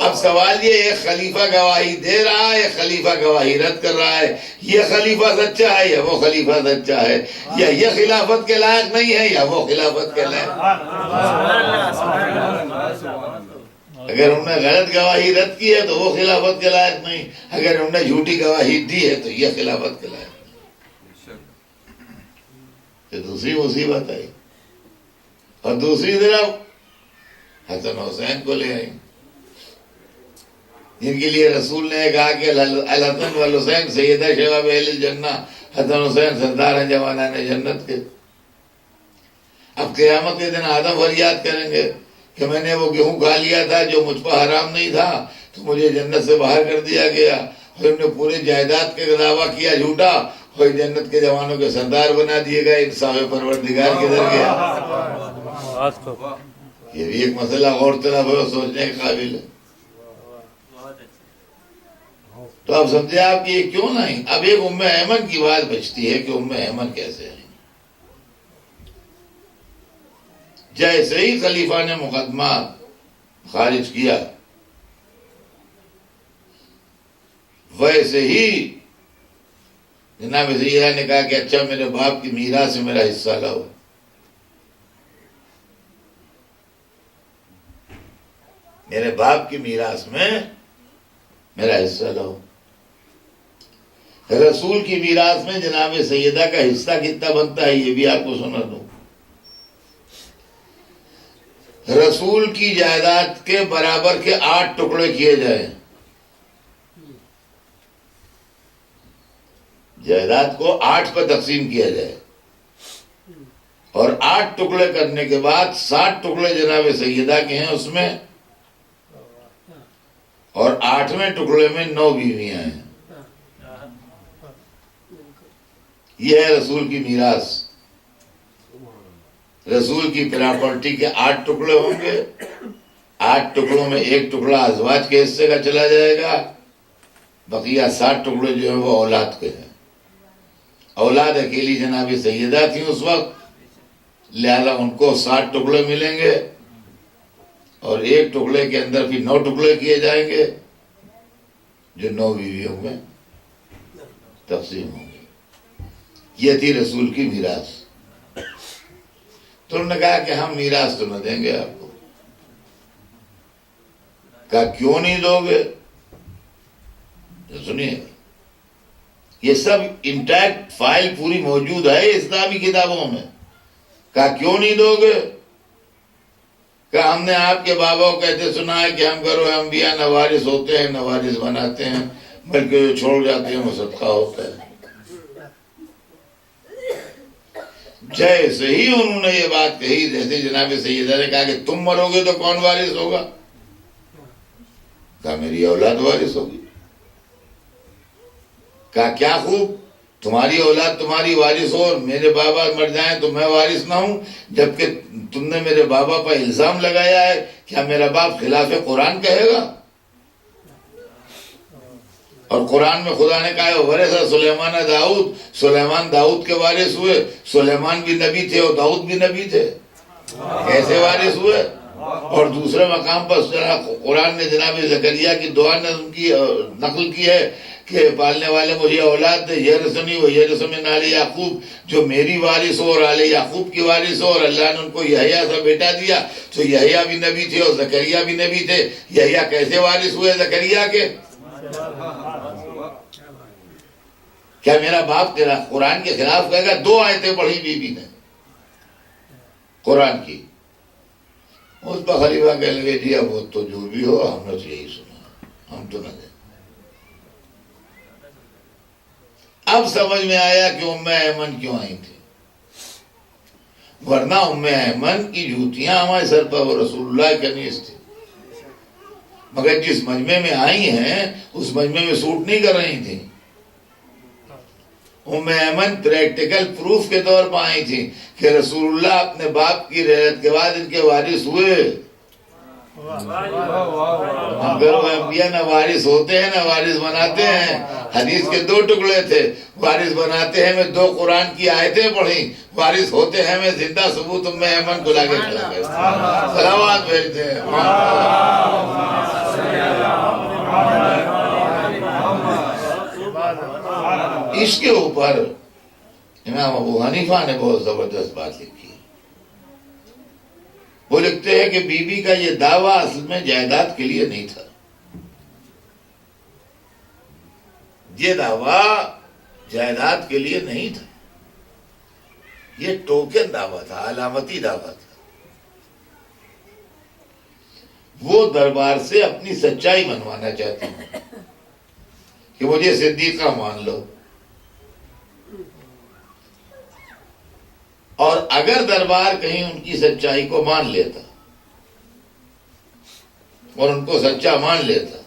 اب سوال یہ، ایک خلیفہ گواہی دے رہا ہے، ایک خلیفہ گواہی رد کر رہا ہے، یہ خلیفہ سچا ہے یا وہ خلیفہ سچا ہے، یا یہ خلافت کے لائق نہیں ہے یا وہ خلافت کے لائق۔ اگر انہوں نے غلط گواہی رد کی ہے تو وہ خلافت کے لائق نہیں، اگر انہوں نے جھوٹی گواہی دی ہے تو یہ خلافت کے لائق۔ تو دوسری مصیبت آئی، اور دوسری طرف حسن حسین کو لے آئی، جن کے لیے رسول نے کہا کہ الحسن والحسین سیدہ شباب اہل الجنہ، حسن حسین سردار ہیں جوانان جنت کے۔ اب قیامت کے دن آدم فریاد کریں گے کہ میں نے وہ گیہوں کھا لیا تھا جو مجھ پر حرام نہیں تھا تو مجھے جنت سے باہر کر دیا گیا، اور انہوں نے پورے جائیداد کے دعویٰ کیا جھوٹا، اور جنت کے جوانوں کے سردار بنا دیے گئے، انصاف پروردگار کدھر گیا؟ یہ بھی ایک مسئلہ غور طلب ہے، سوچنے کے قابل ہے۔ تو اب سمجھے آپ کہ یہ کیوں نہیں؟ اب ایک ام ایمن کی بات بچتی ہے کہ ام ایمن کیسے ہیں۔ جیسے ہی خلیفہ نے مقدمہ خارج کیا ویسے ہی جناب سیدہ نے کہا کہ اچھا میرے باپ کی میراث سے میرا حصہ لاؤ۔ میرے باپ کی میراث میں میرا حصہ لاؤ۔ رسول کی میراث میں جناب سیدہ کا حصہ کتنا بنتا ہے یہ بھی آپ کو سنا دوں۔ رسول کی جائیداد کے برابر کے 8 ٹکڑے کیے جائیں، جائیداد کو 8 پر تقسیم کیا جائے، اور 8 ٹکڑے کرنے کے بعد 60 ٹکڑے جناب سیدہ کے ہیں اس میں، اور 8ویں ٹکڑے میں 9 بیویاں ہیں۔ یہ ہے رسول کی میراث۔ رسول کی پراپرٹی کے 8 ٹکڑے ہوں گے، 8 ٹکڑوں میں 1 ٹکڑا ازواج کے حصے کا چلا جائے گا، بقیہ 60 ٹکڑے جو ہیں وہ اولاد کے ہیں۔ اولاد اکیلی جناب سیدہ تھی اس وقت، لہذا ان کو 60 ٹکڑے ملیں گے، اور 1 ٹکڑے کے اندر پھر 9 ٹکڑے کیے جائیں گے جو 9 بیویوں میں تقسیم ہوں گے۔ یہ تھی رسول کی میراث۔ تو انہوں نے کہا کہ ہم میراث تو نہ دیں گے آپ کو۔ کہا کیوں نہیں دو گے؟ سنیے، یہ سب انٹیکٹ فائل پوری موجود ہے اسلامی کتابوں میں۔ کہا کیوں نہیں دو گے؟ کہا ہم نے آپ کے بابا کو کہتے سنا ہے کہ ہم گھروں انبیاء نہ وارث ہوتے ہیں نہ وارث بناتے ہیں، بلکہ جو چھوڑ جاتے ہیں وہ صدقہ ہوتا ہے۔ جیسے ہی انہوں نے یہ بات کہی، جیسے جناب سیدہ نے کہا کہ تم مرو گے تو کون وارث ہوگا؟ کہا میری اولاد وارث ہوگی۔ کہا کیا خوب، تمہاری اولاد تمہاری وارث ہو اور میرے بابا مر جائیں تو میں وارث نہ ہوں، جبکہ تم نے میرے بابا پر الزام لگایا ہے، کیا میرا باپ خلاف قرآن کہے گا؟ اور قرآن میں خدا نے کہا ورث سلیمان داؤد، سلیمان داؤد کے وارث ہوئے۔ سلیمان بھی نبی تھے اور داؤد بھی نبی تھے، کیسے وارث ہوئے؟ اور دوسرے مقام پر قرآن نے جناب زکریا کی دعا نقل کی ہے کہ پالنے والے مجھے اولاد دے، یرثنی و یرث من آل یعقوب، جو میری وارث ہو اور آل یعقوب کی وارث ہو۔ اور اللہ نے ان کو یحییٰ سا بیٹا دیا، تو یحییٰ بھی نبی تھے اور زکریا بھی نبی تھے۔ یحییٰ کیسے وارث ہوئے زکریا کے؟ کیا میرا باپ قرآن کے خلاف کہے گا؟ 2 آیتیں پڑھی بی بی نے قرآن کی، اس پر خلیفہ کہنے لگے جی اب وہ تو جو بھی ہو ہم نے تو یہی سنا، ہم تو نہ دیں۔ اب سمجھ میں آیا کہ ام ایمن کیوں آئی تھی، ورنہ ام ایمن کی جوتیاں ہمارے سر پر وہ رسول اللہ کے نیز تھی، مگر جس مجمع میں آئی ہیں اس مجمع میں سوٹ نہیں کر رہی تھی۔ ام ایمن پریکٹیکل پروف کے طور پر آئی تھی کہ رسول اللہ اپنے باپ کی رحلت کے بعد ان کے وارث ہوئے۔ اگر وہ انبیاء نہ وارث ہوتے ہیں نہ وارث بناتے ہیں۔ حدیث کے 2 ٹکڑے تھے، وارث بناتے ہیں میں 2 قرآن کی آیتیں پڑھی، وارث ہوتے ہیں میں زندہ ثبوت ام ایمن کو لا کے کھڑا کرتا، صلوات بھیجتے ہیں۔ اس کے اوپر امام ابو حنیفہ نے بہت زبردست بات لکھی ہے۔ وہ لکھتے ہیں کہ بی بی کا یہ دعویٰ اصل میں جائیداد کے لیے نہیں تھا، یہ دعویٰ جائیداد کے لیے نہیں تھا، یہ ٹوکن دعویٰ تھا، علامتی دعویٰ تھا۔ وہ دربار سے اپنی سچائی منوانا چاہتی ہیں کہ مجھے صدیقہ مان لو، اور اگر دربار کہیں ان کی سچائی کو مان لیتا اور ان کو سچا مان لیتا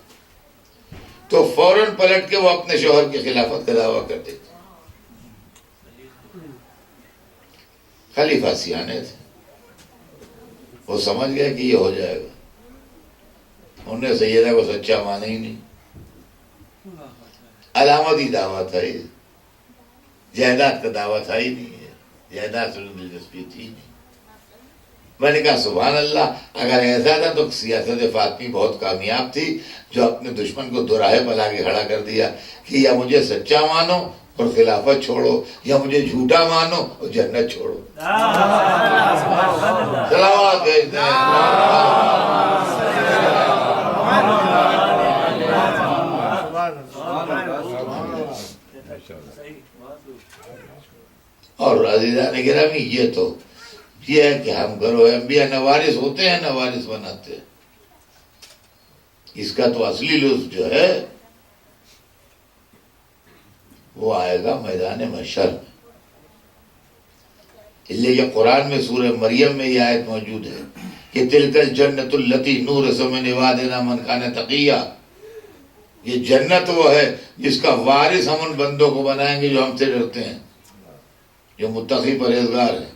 تو فوراً پلٹ کے وہ اپنے شوہر کی خلافت کا دعویٰ کر دیتے۔ خلیفہ سیانے تھے، وہ سمجھ گئے کہ یہ ہو جائے گا، انہوں نے سیدہ کو سچا مانا ہی نہیں، علامتی دعویٰ تھا، یہ جائیداد کا دعویٰ تھا ہی نہیں، جائیداد سے دلچسپی تھی نہیں۔ میں نے کہا سبحان اللہ، اگر ایسا تھا تو سیاست فاطمی بہت کامیاب تھی، جو اپنے دشمن کو دوراہے پر لا کے کھڑا کر دیا کہ یا مجھے سچا مانو اور خلافت چھوڑو، یا مجھے جھوٹا مانو اور جنت چھوڑو۔ صلوات بھیجتے ہیں۔ اور عزیزان گرامی، یہ تو یہ ہے کہ ہم گروہ انبیاء نہ وارث ہوتے ہیں نہ وارث بناتے ہیں۔ اس کا تو اصلی لطف جو ہے وہ آئے گا میدان محشر میں۔ اس لیے یہ قرآن میں سورہ مریم میں یہ آیت موجود ہے کہ تلک الجنت التی نورث من عبادنا من کان تقیا، یہ جنت وہ ہے جس کا وارث ہم ان بندوں کو بنائیں گے جو ہم سے ڈرتے ہیں، جو متقی پرہیزگار ہیں۔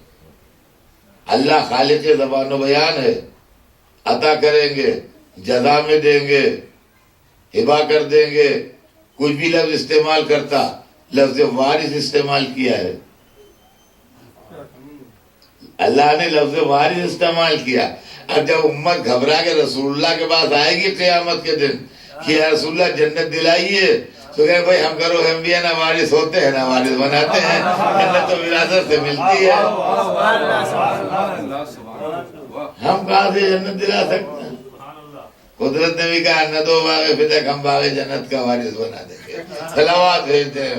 اللہ خالق زبان و بیان ہے، عطا کریں گے، جزا میں دیں گے، ہبا کر دیں گے۔ کچھ بھی لفظ استعمال کرتا، لفظ وارث استعمال کیا ہے، اللہ نے لفظ وارث استعمال کیا۔ اب جب امت گھبرا کے رسول اللہ کے پاس آئے گی قیامت کے دن کہ یا رسول اللہ جنت دلائیے، تو کہ بھائی ہم گروہ انبیاء نہ وارث ہوتے ہیں نہ وارث بناتے ہیں، جنت تو وراثت سے ملتی ہے، ہم کہاں سے جنت دلا سکتے ہیں؟ قدرت نے بھی کہا نہ دو باغ فتح ہم باغ جنت کا وارث بنا دیں گے۔ صلوات بھیجتے ہیں۔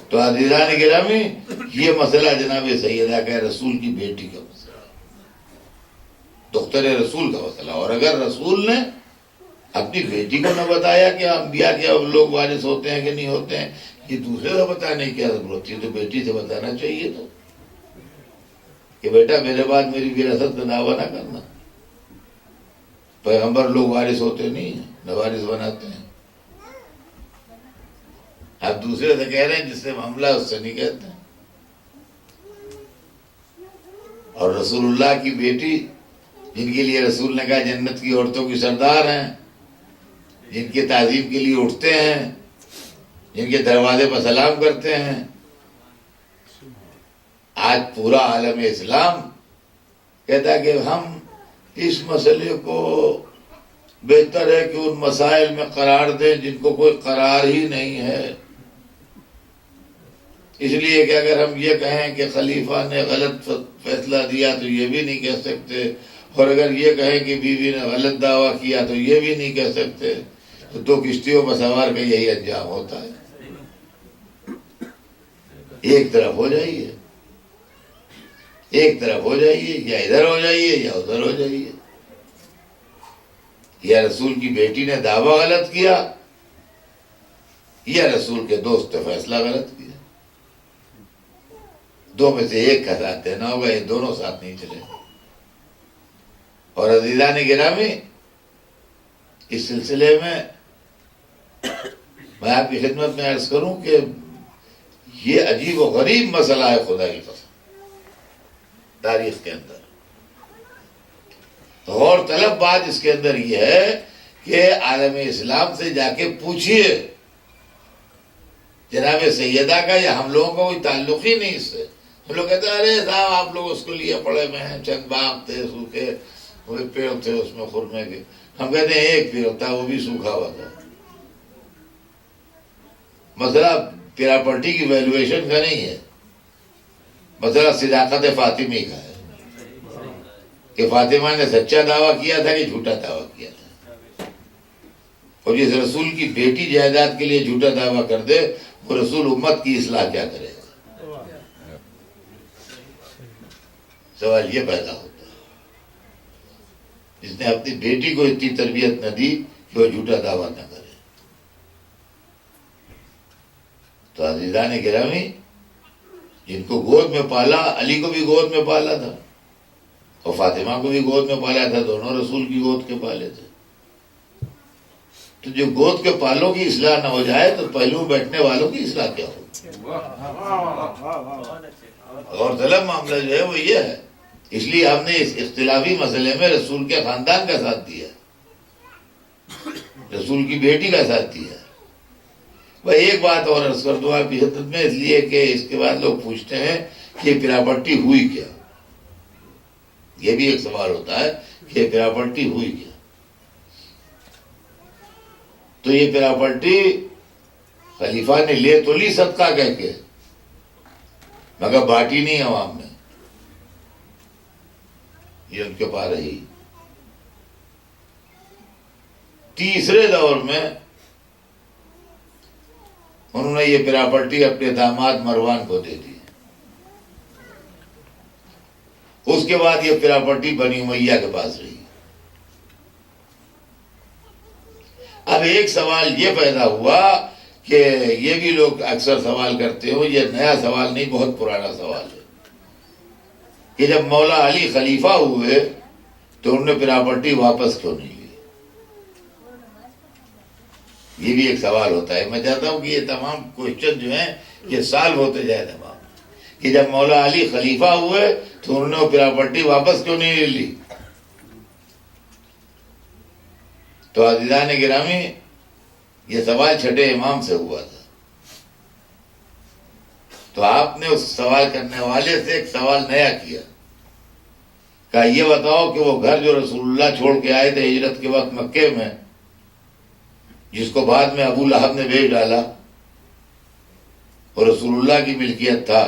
تو عزیزان گرامی، یہ مسئلہ جناب سیدہ کا رسول کی بیٹی کا مسئلہ، دختر رسول کا مسئلہ۔ اور اگر رسول نے اپنی بیٹی کو نہ بتایا کہ انبیاء کے اب لوگ وارث ہوتے ہیں کہ نہیں ہوتے ہیں، یہ دوسرے کو بتانے کی کیا ضرورت تھی؟ تو بیٹی سے بتانا چاہیے تھا کہ بیٹا میرے بعد میری وراثت کا دعویٰ نہ کرنا، پیغمبر لوگ وارث ہوتے نہیں ہیں، نہ وارث بناتے ہیں۔ آپ دوسرے سے کہہ رہے ہیں جس سے معاملہ اس سے نہیں کہتے ہیں۔ اور رسول اللہ کی بیٹی جن کے لیے رسول نے کہا جنت کی عورتوں کی سردار ہیں، جن کے تعظیم کے لیے اٹھتے ہیں، جن کے دروازے پر سلام کرتے ہیں، آج پورا عالم اسلام کہتا ہے کہ ہم اس مسئلے کو بہتر ہے کہ ان مسائل میں قرار دیں جن کو کوئی قرار ہی نہیں ہے، اس لیے کہ اگر ہم یہ کہیں کہ خلیفہ نے غلط فیصلہ دیا تو یہ بھی نہیں کہہ سکتے، اور اگر یہ کہیں کہ بیوی نے غلط دعویٰ کیا تو یہ بھی نہیں کہہ سکتے، تو دو کشتیوں پر سوار کا یہی انجام ہوتا ہے، ایک طرف ہو جائیے، ایک طرف ہو جائیے، یا ادھر ہو جائیے یا ادھر ہو جائیے۔ یا رسول کی بیٹی نے دعویٰ غلط کیا، یا رسول کے دوست نے فیصلہ غلط کیا، دو میں سے ایک کا ساتھ دینا ہوگا، یہ دونوں ساتھ نہیں چلے۔ اور عزیزان گرامی، اس سلسلے میں میں آپ کی خدمت میں عرض کروں کہ یہ عجیب و غریب مسئلہ ہے، خدا کی قسم، تاریخ کے اندر غور طلب بات اس کے اندر یہ ہے کہ عالم اسلام سے جا کے پوچھئے، جناب سیدہ کا یا ہم لوگوں کا کوئی تعلق ہی نہیں اس سے۔ ہم لوگ کہتے ہیں ارے صاحب آپ لوگ اس کو لیے پڑے میں ہیں، چند باغ تھے سوکھے ہوئے پیڑ تھے اس میں خرمے کے، ہم کہتے ہیں ایک پیڑ تھا وہ بھی سوکھا ہوا تھا۔ مسئلہ پراپرٹی کی ویلیویشن کا نہیں ہے، مسئلہ صداقت فاطمی کا ہے کہ فاطمہ نے سچا دعویٰ کیا تھا کہ جھوٹا دعویٰ کیا تھا، اور جس رسول کی بیٹی جائیداد کے لیے جھوٹا دعویٰ کر دے وہ رسول امت کی اصلاح کیا کرے گا؟ سوال یہ پیدا ہوتا ہے، جس نے اپنی بیٹی کو اتنی تربیت نہ دی کہ وہ جھوٹا دعویٰ نہ کرے۔ تو عزیزان گرامی، جن کو گود میں پالا، علی کو بھی گود میں پالا تھا اور فاطمہ کو بھی گود میں پالا تھا، دونوں رسول کی گود کے پالے تھے۔ تو جو گود کے پالوں کی اصلاح نہ ہو جائے تو پہلو بیٹھنے والوں کی اصلاح کیا ہو؟ اور طلب معاملہ جو ہے وہ یہ ہے، اس لیے ہم نے اس اختلافی مسئلے میں رسول کے خاندان کا ساتھ دیا، رسول کی بیٹی کا ساتھ دیا۔ بھائی ایک بات اور عرض کر دوں آپ کی خدمت میں، اس لیے کہ اس کے بعد لوگ پوچھتے ہیں کہ پراپرٹی ہوئی کیا، یہ بھی ایک سوال ہوتا ہے کہ پراپرٹی ہوئی کیا۔ تو یہ پراپرٹی خلیفہ نے لے تو لی صدقہ کہہ کے، مگر بانٹی نہیں عوام میں، یہ ان کے پاس رہی۔ تیسرے دور میں انہوں نے یہ پراپرٹی اپنے داماد مروان کو دے دی، اس کے بعد یہ پراپرٹی بنی امیہ کے پاس رہی۔ اب ایک سوال یہ پیدا ہوا کہ یہ بھی لوگ اکثر سوال کرتے ہو، یہ نیا سوال نہیں، بہت پرانا سوال ہے، کہ جب مولا علی خلیفہ ہوئے تو انہوں نے پراپرٹی واپس کیوں نہیں لی؟ یہ بھی ایک سوال ہوتا ہے۔ میں چاہتا ہوں کہ یہ تمام کوشچن جو ہیں یہ سالو ہوتے جائے تمام، کہ جب مولا علی خلیفہ ہوئے تو انہوں نے وہ پراپرٹی واپس کیوں نہیں لی؟ تو عزیزان گرامی، یہ سوال چھٹے امام سے ہوا تھا، تو آپ نے اس سوال کرنے والے سے ایک سوال نیا کیا، کہا یہ بتاؤ کہ وہ گھر جو رسول اللہ چھوڑ کے آئے تھے ہجرت کے وقت مکے میں، جس کو بعد میں ابو لہب نے بیچ ڈالا اور رسول اللہ کی ملکیت تھا،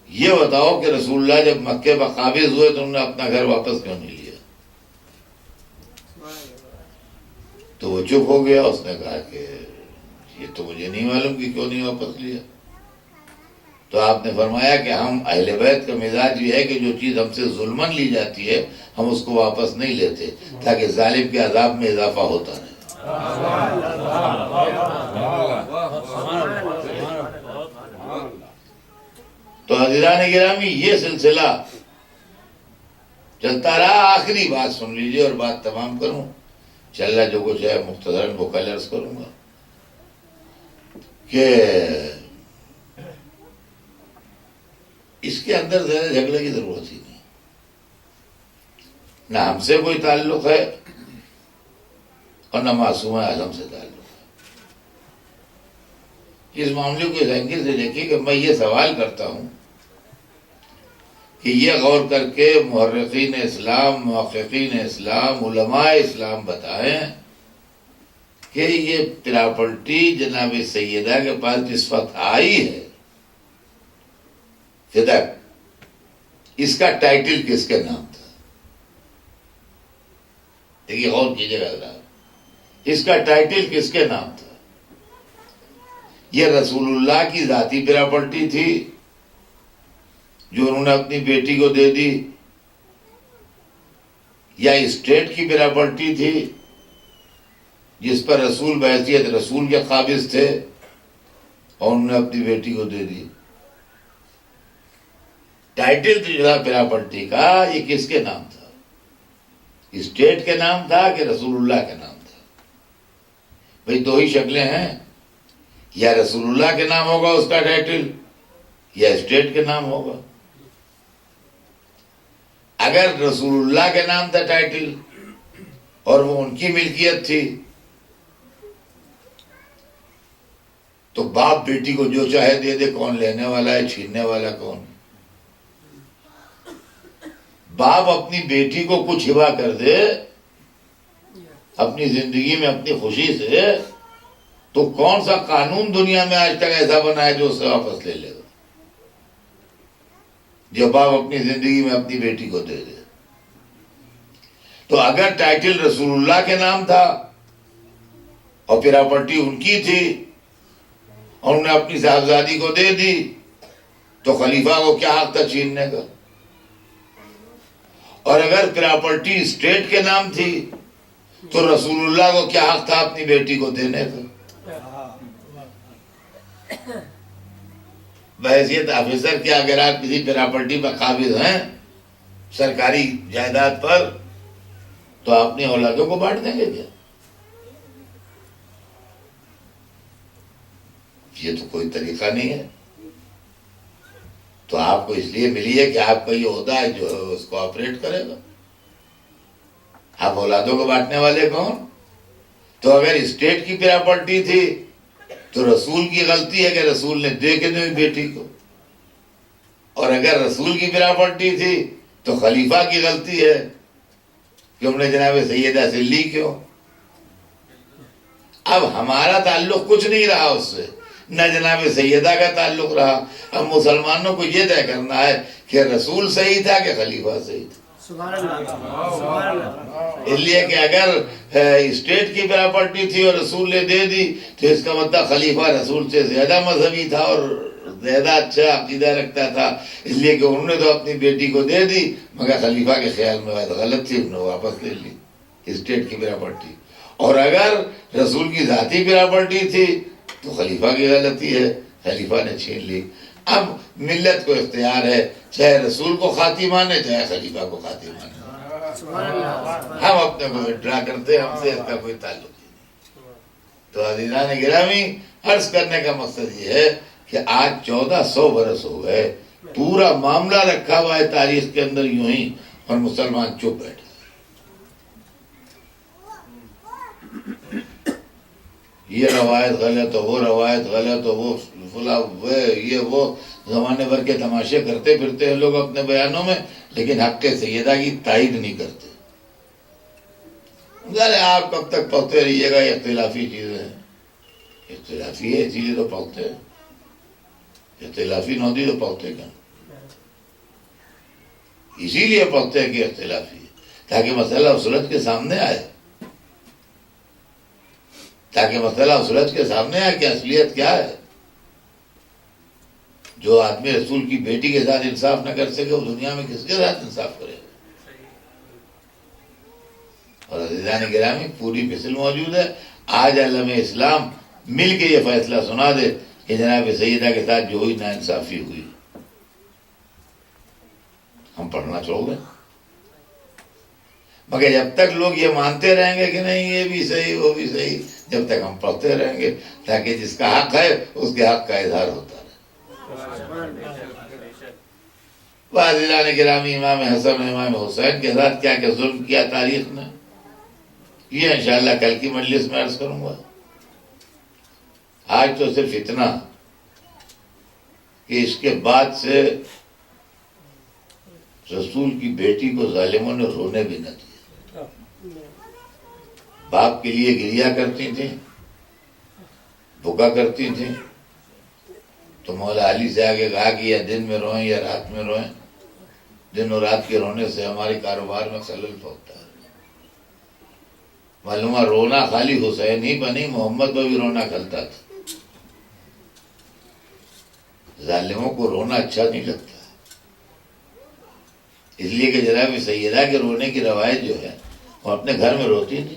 یہ بتاؤ کہ رسول اللہ جب مکے پر قابض ہوئے تو انہوں نے اپنا گھر واپس کیوں نہیں لیا؟ تو وہ چپ ہو گیا، اس نے کہا کہ یہ تو مجھے نہیں معلوم کہ کیوں نہیں واپس لیا۔ تو آپ نے فرمایا کہ ہم اہل بیت کا مزاج یہ ہے کہ جو چیز ہم سے ظلماً لی جاتی ہے ہم اس کو واپس نہیں لیتے، تاکہ ظالم کے عذاب میں اضافہ ہوتا رہے۔ تو عزیزان گرامی، یہ سلسلہ چلتا رہا۔ آخری بات سن لیجیے اور بات تمام کروں، چلنا جو کچھ ہے مختصراً وہ کل عرض کروں گا کہ اس کے اندر زیادہ جھگڑے کی ضرورت ہی نہیں۔ نہ ہم سے کوئی تعلق ہے اور نہ معصومہ عالم سے تعلق ہے۔ اس معاملے کو اس اینگل سے دیکھیے کہ میں یہ سوال کرتا ہوں کہ یہ غور کر کے محرخین اسلام، محققین اسلام، علماء اسلام بتائیں کہ یہ پراپرٹی جناب سیدہ کے پاس جس وقت آئی ہے فدق، اس کا ٹائٹل کس کے نام تھا؟ دیکھیے غور کیجیے گا ذرا، اس کا ٹائٹل کس کے نام تھا؟ یہ رسول اللہ کی ذاتی پراپرٹی تھی جو انہوں نے اپنی بیٹی کو دے دی، یا اسٹیٹ کی پراپرٹی تھی جس پر رسول بحیثیت رسول کے قابض تھے اور انہوں نے اپنی بیٹی کو دے دی؟ ٹائٹل جو تھا پراپرٹی کا یہ کس کے نام تھا؟ اسٹیٹ کے نام تھا کہ رسول اللہ کے نام تھا؟ بھئی دو ہی شکلیں ہیں، یا رسول اللہ کے نام ہوگا اس کا ٹائٹل یا اسٹیٹ کے نام ہوگا۔ اگر رسول اللہ کے نام تھا ٹائٹل اور وہ ان کی ملکیت تھی تو باپ بیٹی کو جو چاہے دے دے، کون لینے والا ہے، چھیننے والا کون؟ باپ اپنی بیٹی کو کچھ ہبا کر دے اپنی زندگی میں اپنی خوشی سے، تو کون سا قانون دنیا میں آج تک ایسا بنا ہے جو اس سے واپس لے لے گا؟ جو باپ اپنی زندگی میں اپنی بیٹی کو دے دے۔ تو اگر ٹائٹل رسول اللہ کے نام تھا اور پراپرٹی ان کی تھی اور انہوں نے اپنی صاحبزادی کو دے دی، تو خلیفہ کو کیا حق تھا چھیننے کا؟ اور اگر پراپرٹی اسٹیٹ کے نام تھی تو رسول اللہ کو کیا حق تھا اپنی بیٹی کو دینے کا؟ بحیثیت آفیسر کے اگر آپ کسی پراپرٹی پر قابض ہیں سرکاری جائیداد پر، تو اپنی اولادوں کو بانٹ دیں گے کیا؟ یہ تو کوئی طریقہ نہیں ہے۔ تو آپ کو اس لیے ملی ہے کہ آپ کا یہ عہدہ ہے جو اس کو آپریٹ کرے گا۔ آپ اولادوں کو بانٹنے والے کون؟ تو اگر اسٹیٹ کی پراپرٹی تھی تو رسول کی غلطی ہے کہ رسول نے دے کے دی بیٹی کو، اور اگر رسول کی پراپرٹی تھی تو خلیفہ کی غلطی ہے کہ ہم نے جناب سیدہ سے لی کیوں؟ اب ہمارا تعلق کچھ نہیں رہا اس سے، نہ جناب سیدہ کا تعلق رہا۔ اب مسلمانوں کو یہ طے کرنا ہے کہ رسول صحیح تھا کہ خلیفہ صحیح تھا۔ سبحان اللہ۔ اس لیے کہ اگر اسٹیٹ کی پراپرٹی تھی اور رسول نے دے دی تو اس کا مطلب خلیفہ رسول سے زیادہ مذہبی تھا اور زیادہ اچھا عقیدہ رکھتا تھا، اس لیے کہ انہوں نے تو اپنی بیٹی کو دے دی، مگر خلیفہ کے خیال میں بات غلط تھی، انہوں نے واپس لے لی اسٹیٹ کی پراپرٹی۔ اور اگر رسول کی ذاتی پراپرٹی تھی تو خلیفہ کی غلطی ہے، خلیفہ نے چھین لی۔ اب ملت کو اختیار ہے، چاہے رسول کو خاطی مانے چاہے خلیفہ کو خاطی مانے۔ ہم اپنے کو ڈرا کرتے ہیں، ہم سے اس کا کوئی تعلق نہیں۔ تو عزیزان گرامی، عرض کرنے کا مقصد یہ ہے کہ آج 1400 برس ہو گئے، پورا معاملہ رکھا ہوا ہے تاریخ کے اندر یوں ہی، اور مسلمان چپ بیٹھے۔ یہ روایت غلط ہو، وہ روایت غلط ہو، وہ فلاں یہ وہ زمانے بھر کے تماشے کرتے پھرتے ہیں لوگ اپنے بیانوں میں، لیکن حق سیدہ کی تائید نہیں کرتے۔ آپ کب تک پڑھتے رہیے گا، یہ اختلافی چیزیں ہیں، اختلافی ہے چیزیں تو پڑھتے ہیں، اختلافی نہ ہوتی تو پڑھتے کیا؟ اسی لیے پڑھتے ہیں کہ اختلافی ہے، تاکہ مسئلہ سلجھ کے سامنے آئے، تاکہ مسئلہ سلجھ کے سامنے آئے کہ اصلیت کیا ہے۔ جو آدمی رسول کی بیٹی کے ساتھ انصاف نہ کر سکے وہ دنیا میں کس کے ساتھ انصاف کرے گا؟ اور عزیزان گرامی، پوری فصل موجود ہے۔ آج عالم اسلام مل کے یہ فیصلہ سنا دے کہ جناب سیدہ کے ساتھ جو ہوئی ناانصافی ہوئی، ہم پڑھنا چھوڑ دیں۔ مگر جب تک لوگ یہ مانتے رہیں گے کہ نہیں یہ بھی صحیح وہ بھی صحیح، جب تک ہم پڑھتے رہیں گے، تاکہ جس کا حق ہے اس کے حق کا اظہار ہوتا رہے۔ عزیزان گرامی، امام حسن و امام حسین کے ساتھ کیا کیا ظلم کیا تاریخ نے، یہ انشاءاللہ کل کی مجلس میں عرض کروں گا۔ آج تو صرف اتنا کہ اس کے بعد سے رسول کی بیٹی کو ظالموں نے رونے بھی نہ دیا۔ باپ کے لیے گریا کرتی تھیں، بکا کرتی تھیں، تو مولا علی سے آگے کہا کہ یا دن میں روئیں یا رات میں روئیں، دن اور رات کے رونے سے ہمارے کاروبار میں خلل پہنچتا ہے۔ معلومہ رونا خالی حسین ہی بنی، محمد کو بھی رونا کھلتا تھا۔ ظالموں کو رونا اچھا نہیں لگتا، اس لیے کہ جناب سیدہ کے رونے کی روایت جو ہے وہ اپنے گھر میں روتی تھی،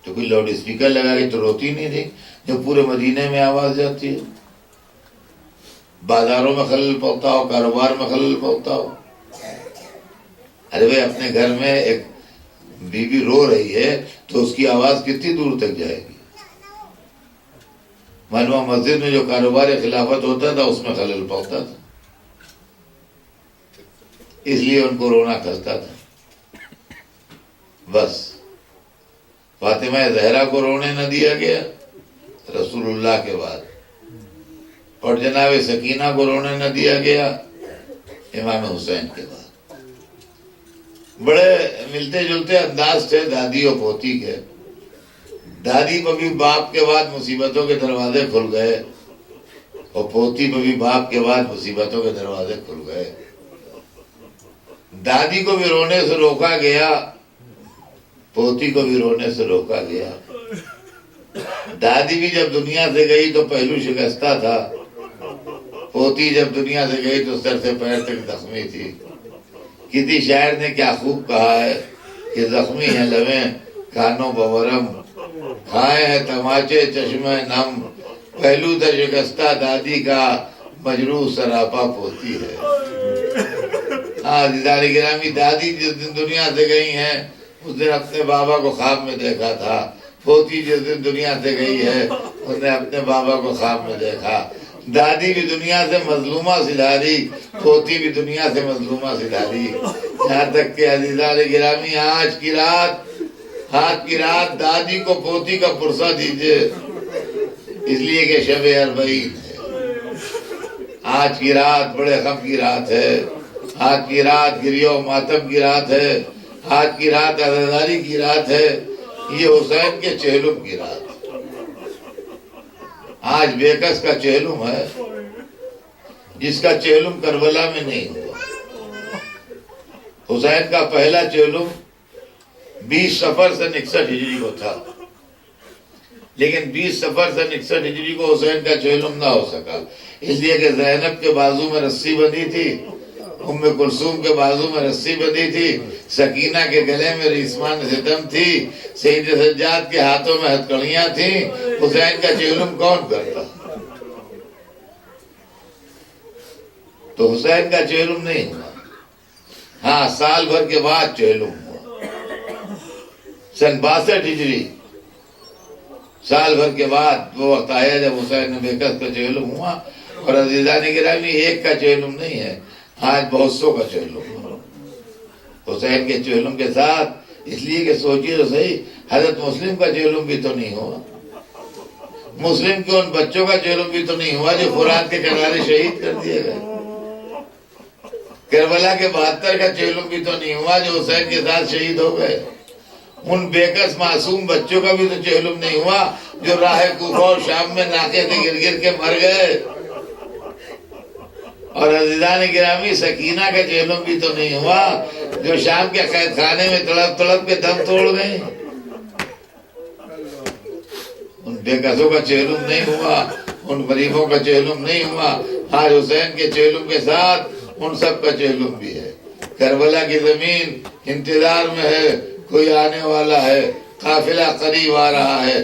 تو کوئی لاؤڈ اسپیکر لگا کے تو روتی نہیں تھی جو پورے مدینے میں آواز جاتی ہے، بازاروں میں خلل پہنچتا ہو، کاروبار میں خلل پہنچتا ہو۔ ارے بھائی اپنے گھر میں ایک بیوی رو رہی ہے تو اس کی آواز کتنی دور تک جائے گی؟ معلوم مسجد میں جو کاروبار خلافت ہوتا تھا اس میں خلل پہنچتا تھا، اس لیے ان کو رونا کھلتا تھا۔ بس فاطمہ زہرا کو رونے نہ دیا گیا رسول اللہ کے بعد، اور جناب سکینہ کو رونے نہ دیا گیا امام حسین کے بعد۔ بڑے ملتے جلتے انداز تھے دادی اور پوتی کے۔ دادی پہ بھی باپ کے بعد مصیبتوں کے دروازے کھل گئے، اور پوتی پہ بھی باپ کے بعد مصیبتوں کے دروازے کھل گئے۔ دادی کو بھی رونے سے روکا گیا، پوتی کو بھی رونے سے روکا گیا۔ دادی بھی جب دنیا سے گئی تو پہلو شکستہ تھا، پوتی جب دنیا سے گئی تو سر سے پیر تک زخمی تھی۔ کسی شاعر نے کیا خوب کہا ہے کہ زخمی ہیں لبیں کانوں بورم، کھائے ہیں تماچے چشمہ نم، پہلو تھا شکستہ دادی کا مجروح سراپا پوتی ہے۔ عزیزان گرامی، دادی جس دن دنیا سے گئی ہیں اس دن اپنے بابا کو خواب میں دیکھا تھا، پوتی جس دن دنیا سے گئی ہے اس نے اپنے بابا کو خواب میں دیکھا۔ دادی بھی دنیا سے مظلومہ سدھاری، پوتی بھی دنیا سے مظلومہ سدھاری، یہاں تک کہ عزیزان گرامی آج کی رات دادی کو پوتی کا پرسہ دیجئے، اس لیے کہ شب اربعین ہے۔ آج کی رات بڑے غم کی رات ہے، آج کی رات گریہ و ماتم کی رات ہے، آج کی رات عزاداری کی رات ہے، یہ حسین کے چہلم کی رات ہے۔ آج بیکس کا چہلم ہے جس کا چہلم کربلا میں نہیں ہوا۔ حسین کا پہلا چہلم 20 صفر سے 69 ہجری کو تھا، لیکن 20 صفر سے 69 ہجری کو حسین کا چہلم نہ ہو سکا، اس لیے کہ زینب کے بازو میں رسی بندھی تھی، ام کلثوم کے بازو میں رسی بندھی تھی، سکینہ کے گلے میں ریسمان ستم تھی، سید سجاد کے ہاتھوں میں ہتھکڑیاں تھیں۔ حسین کا چہلم کون کرتا؟ تو حسین کا چہلم نہیں ہوا۔ ہاں سال بھر کے بعد چہلم ہوا، سن 62 ہجری، سال بھر کے بعد وہ وقت آیا جب حسین نے بیکس کا چہلم ہوا۔ اور عزیزان گرامی ایک کا چہلم نہیں ہے، آج بہت سو کا چہلم ہوا حسین کے چہلم کے ساتھ، اس لیے کہ سوچیے تو صحیح، حضرت مسلم کا چہلم بھی تو نہیں ہوا، مسلم کے ان بچوں کا چہلم بھی تو نہیں ہوا جو فرات کے کنارے شہید کر دیے گئے، کربلا کے 72 کا چہلم بھی تو نہیں ہوا جو حسین کے ساتھ شہید ہو گئے، ان بیکس معصوم بچوں کا بھی تو چہلم نہیں ہوا جو راہ کوفہ اور شام میں ناکے سے گر گر کے مر گئے۔ اور عزیزان گرامی سکینہ کا چہلم بھی تو نہیں ہوا جو شام کے قید خانے میں تڑپ تڑپ کے دم توڑ گئے۔ ان بیکسوں کا چہلم نہیں ہوا، ان غریبوں کا چہلم نہیں ہوا، آج حسین کے چہلم کے ساتھ ان سب کا چہلم بھی ہے۔ کربلا کی زمین انتظار میں ہے، کوئی آنے والا ہے، قافلہ قریب آ رہا ہے۔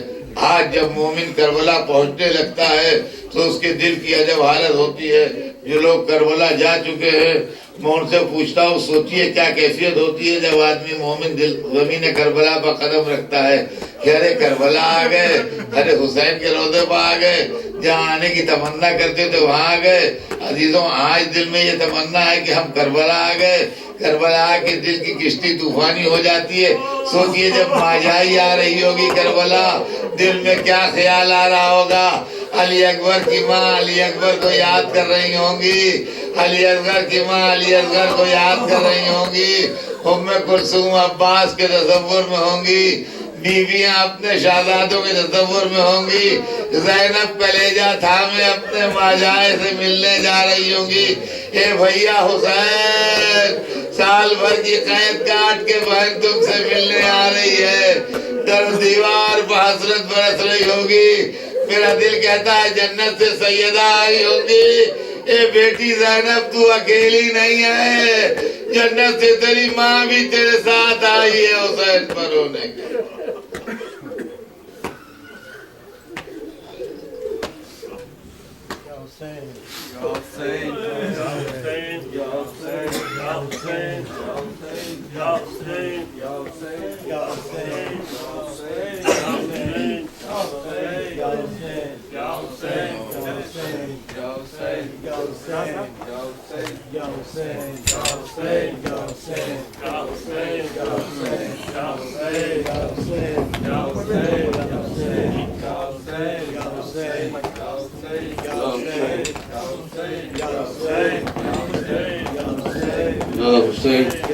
آج جب مومن کربلا پہنچنے لگتا ہے تو اس کے دل کی عجب حالت ہوتی ہے، جو لوگ کربلا جا چکے ہیں میں ان سے پوچھتا ہوں سوچیے کیا کیفیت ہوتی ہے جب آدمی مومن دل زمین کربلا پر قدم رکھتا ہے کہ ارے کربلا آ گئے، ارے حسین کے روضے پر آ گئے، جہاں آنے کی تمنا کرتے تھے وہاں آ گئے۔ عزیزوں آج دل میں یہ تمنا ہے کہ ہم کربلا آ گئے، کربلا آ کے دل کی کشتی طوفانی ہو جاتی ہے۔ سوچئے جب ماجائی آ رہی ہوگی کربلا، دل میں کیا خیال آ رہا ہوگا۔ علی اکبر کی ماں علی اکبر کو یاد کر رہی ہوں گی، علی اصغر کی ماں علی اصغر کو یاد کر رہی ہوں گی، ام کلثوم عباس کے تصور میں ہوں گی، بیویاں اپنے شہزادوں کے تصور میں ہوں گی، زینب کلیجہ تھامے اپنے ماجائے سے ملنے جا رہی ہوں گی۔ اے بھیا حسین، سال بھر کی قید کاٹ کے بہن تم سے ملنے آ رہی ہے، در دیوار پر حسرت برس رہی ہوگی۔ میرا دل کہتا ہے جنت سے سیدہ آئی ہوگی۔ اے بیٹی زینب تو اکیلی نہیں ہے، جنت سے تیری ماں بھی تیرے ساتھ آئی ہے حسین پر رونے کے۔ Hussein.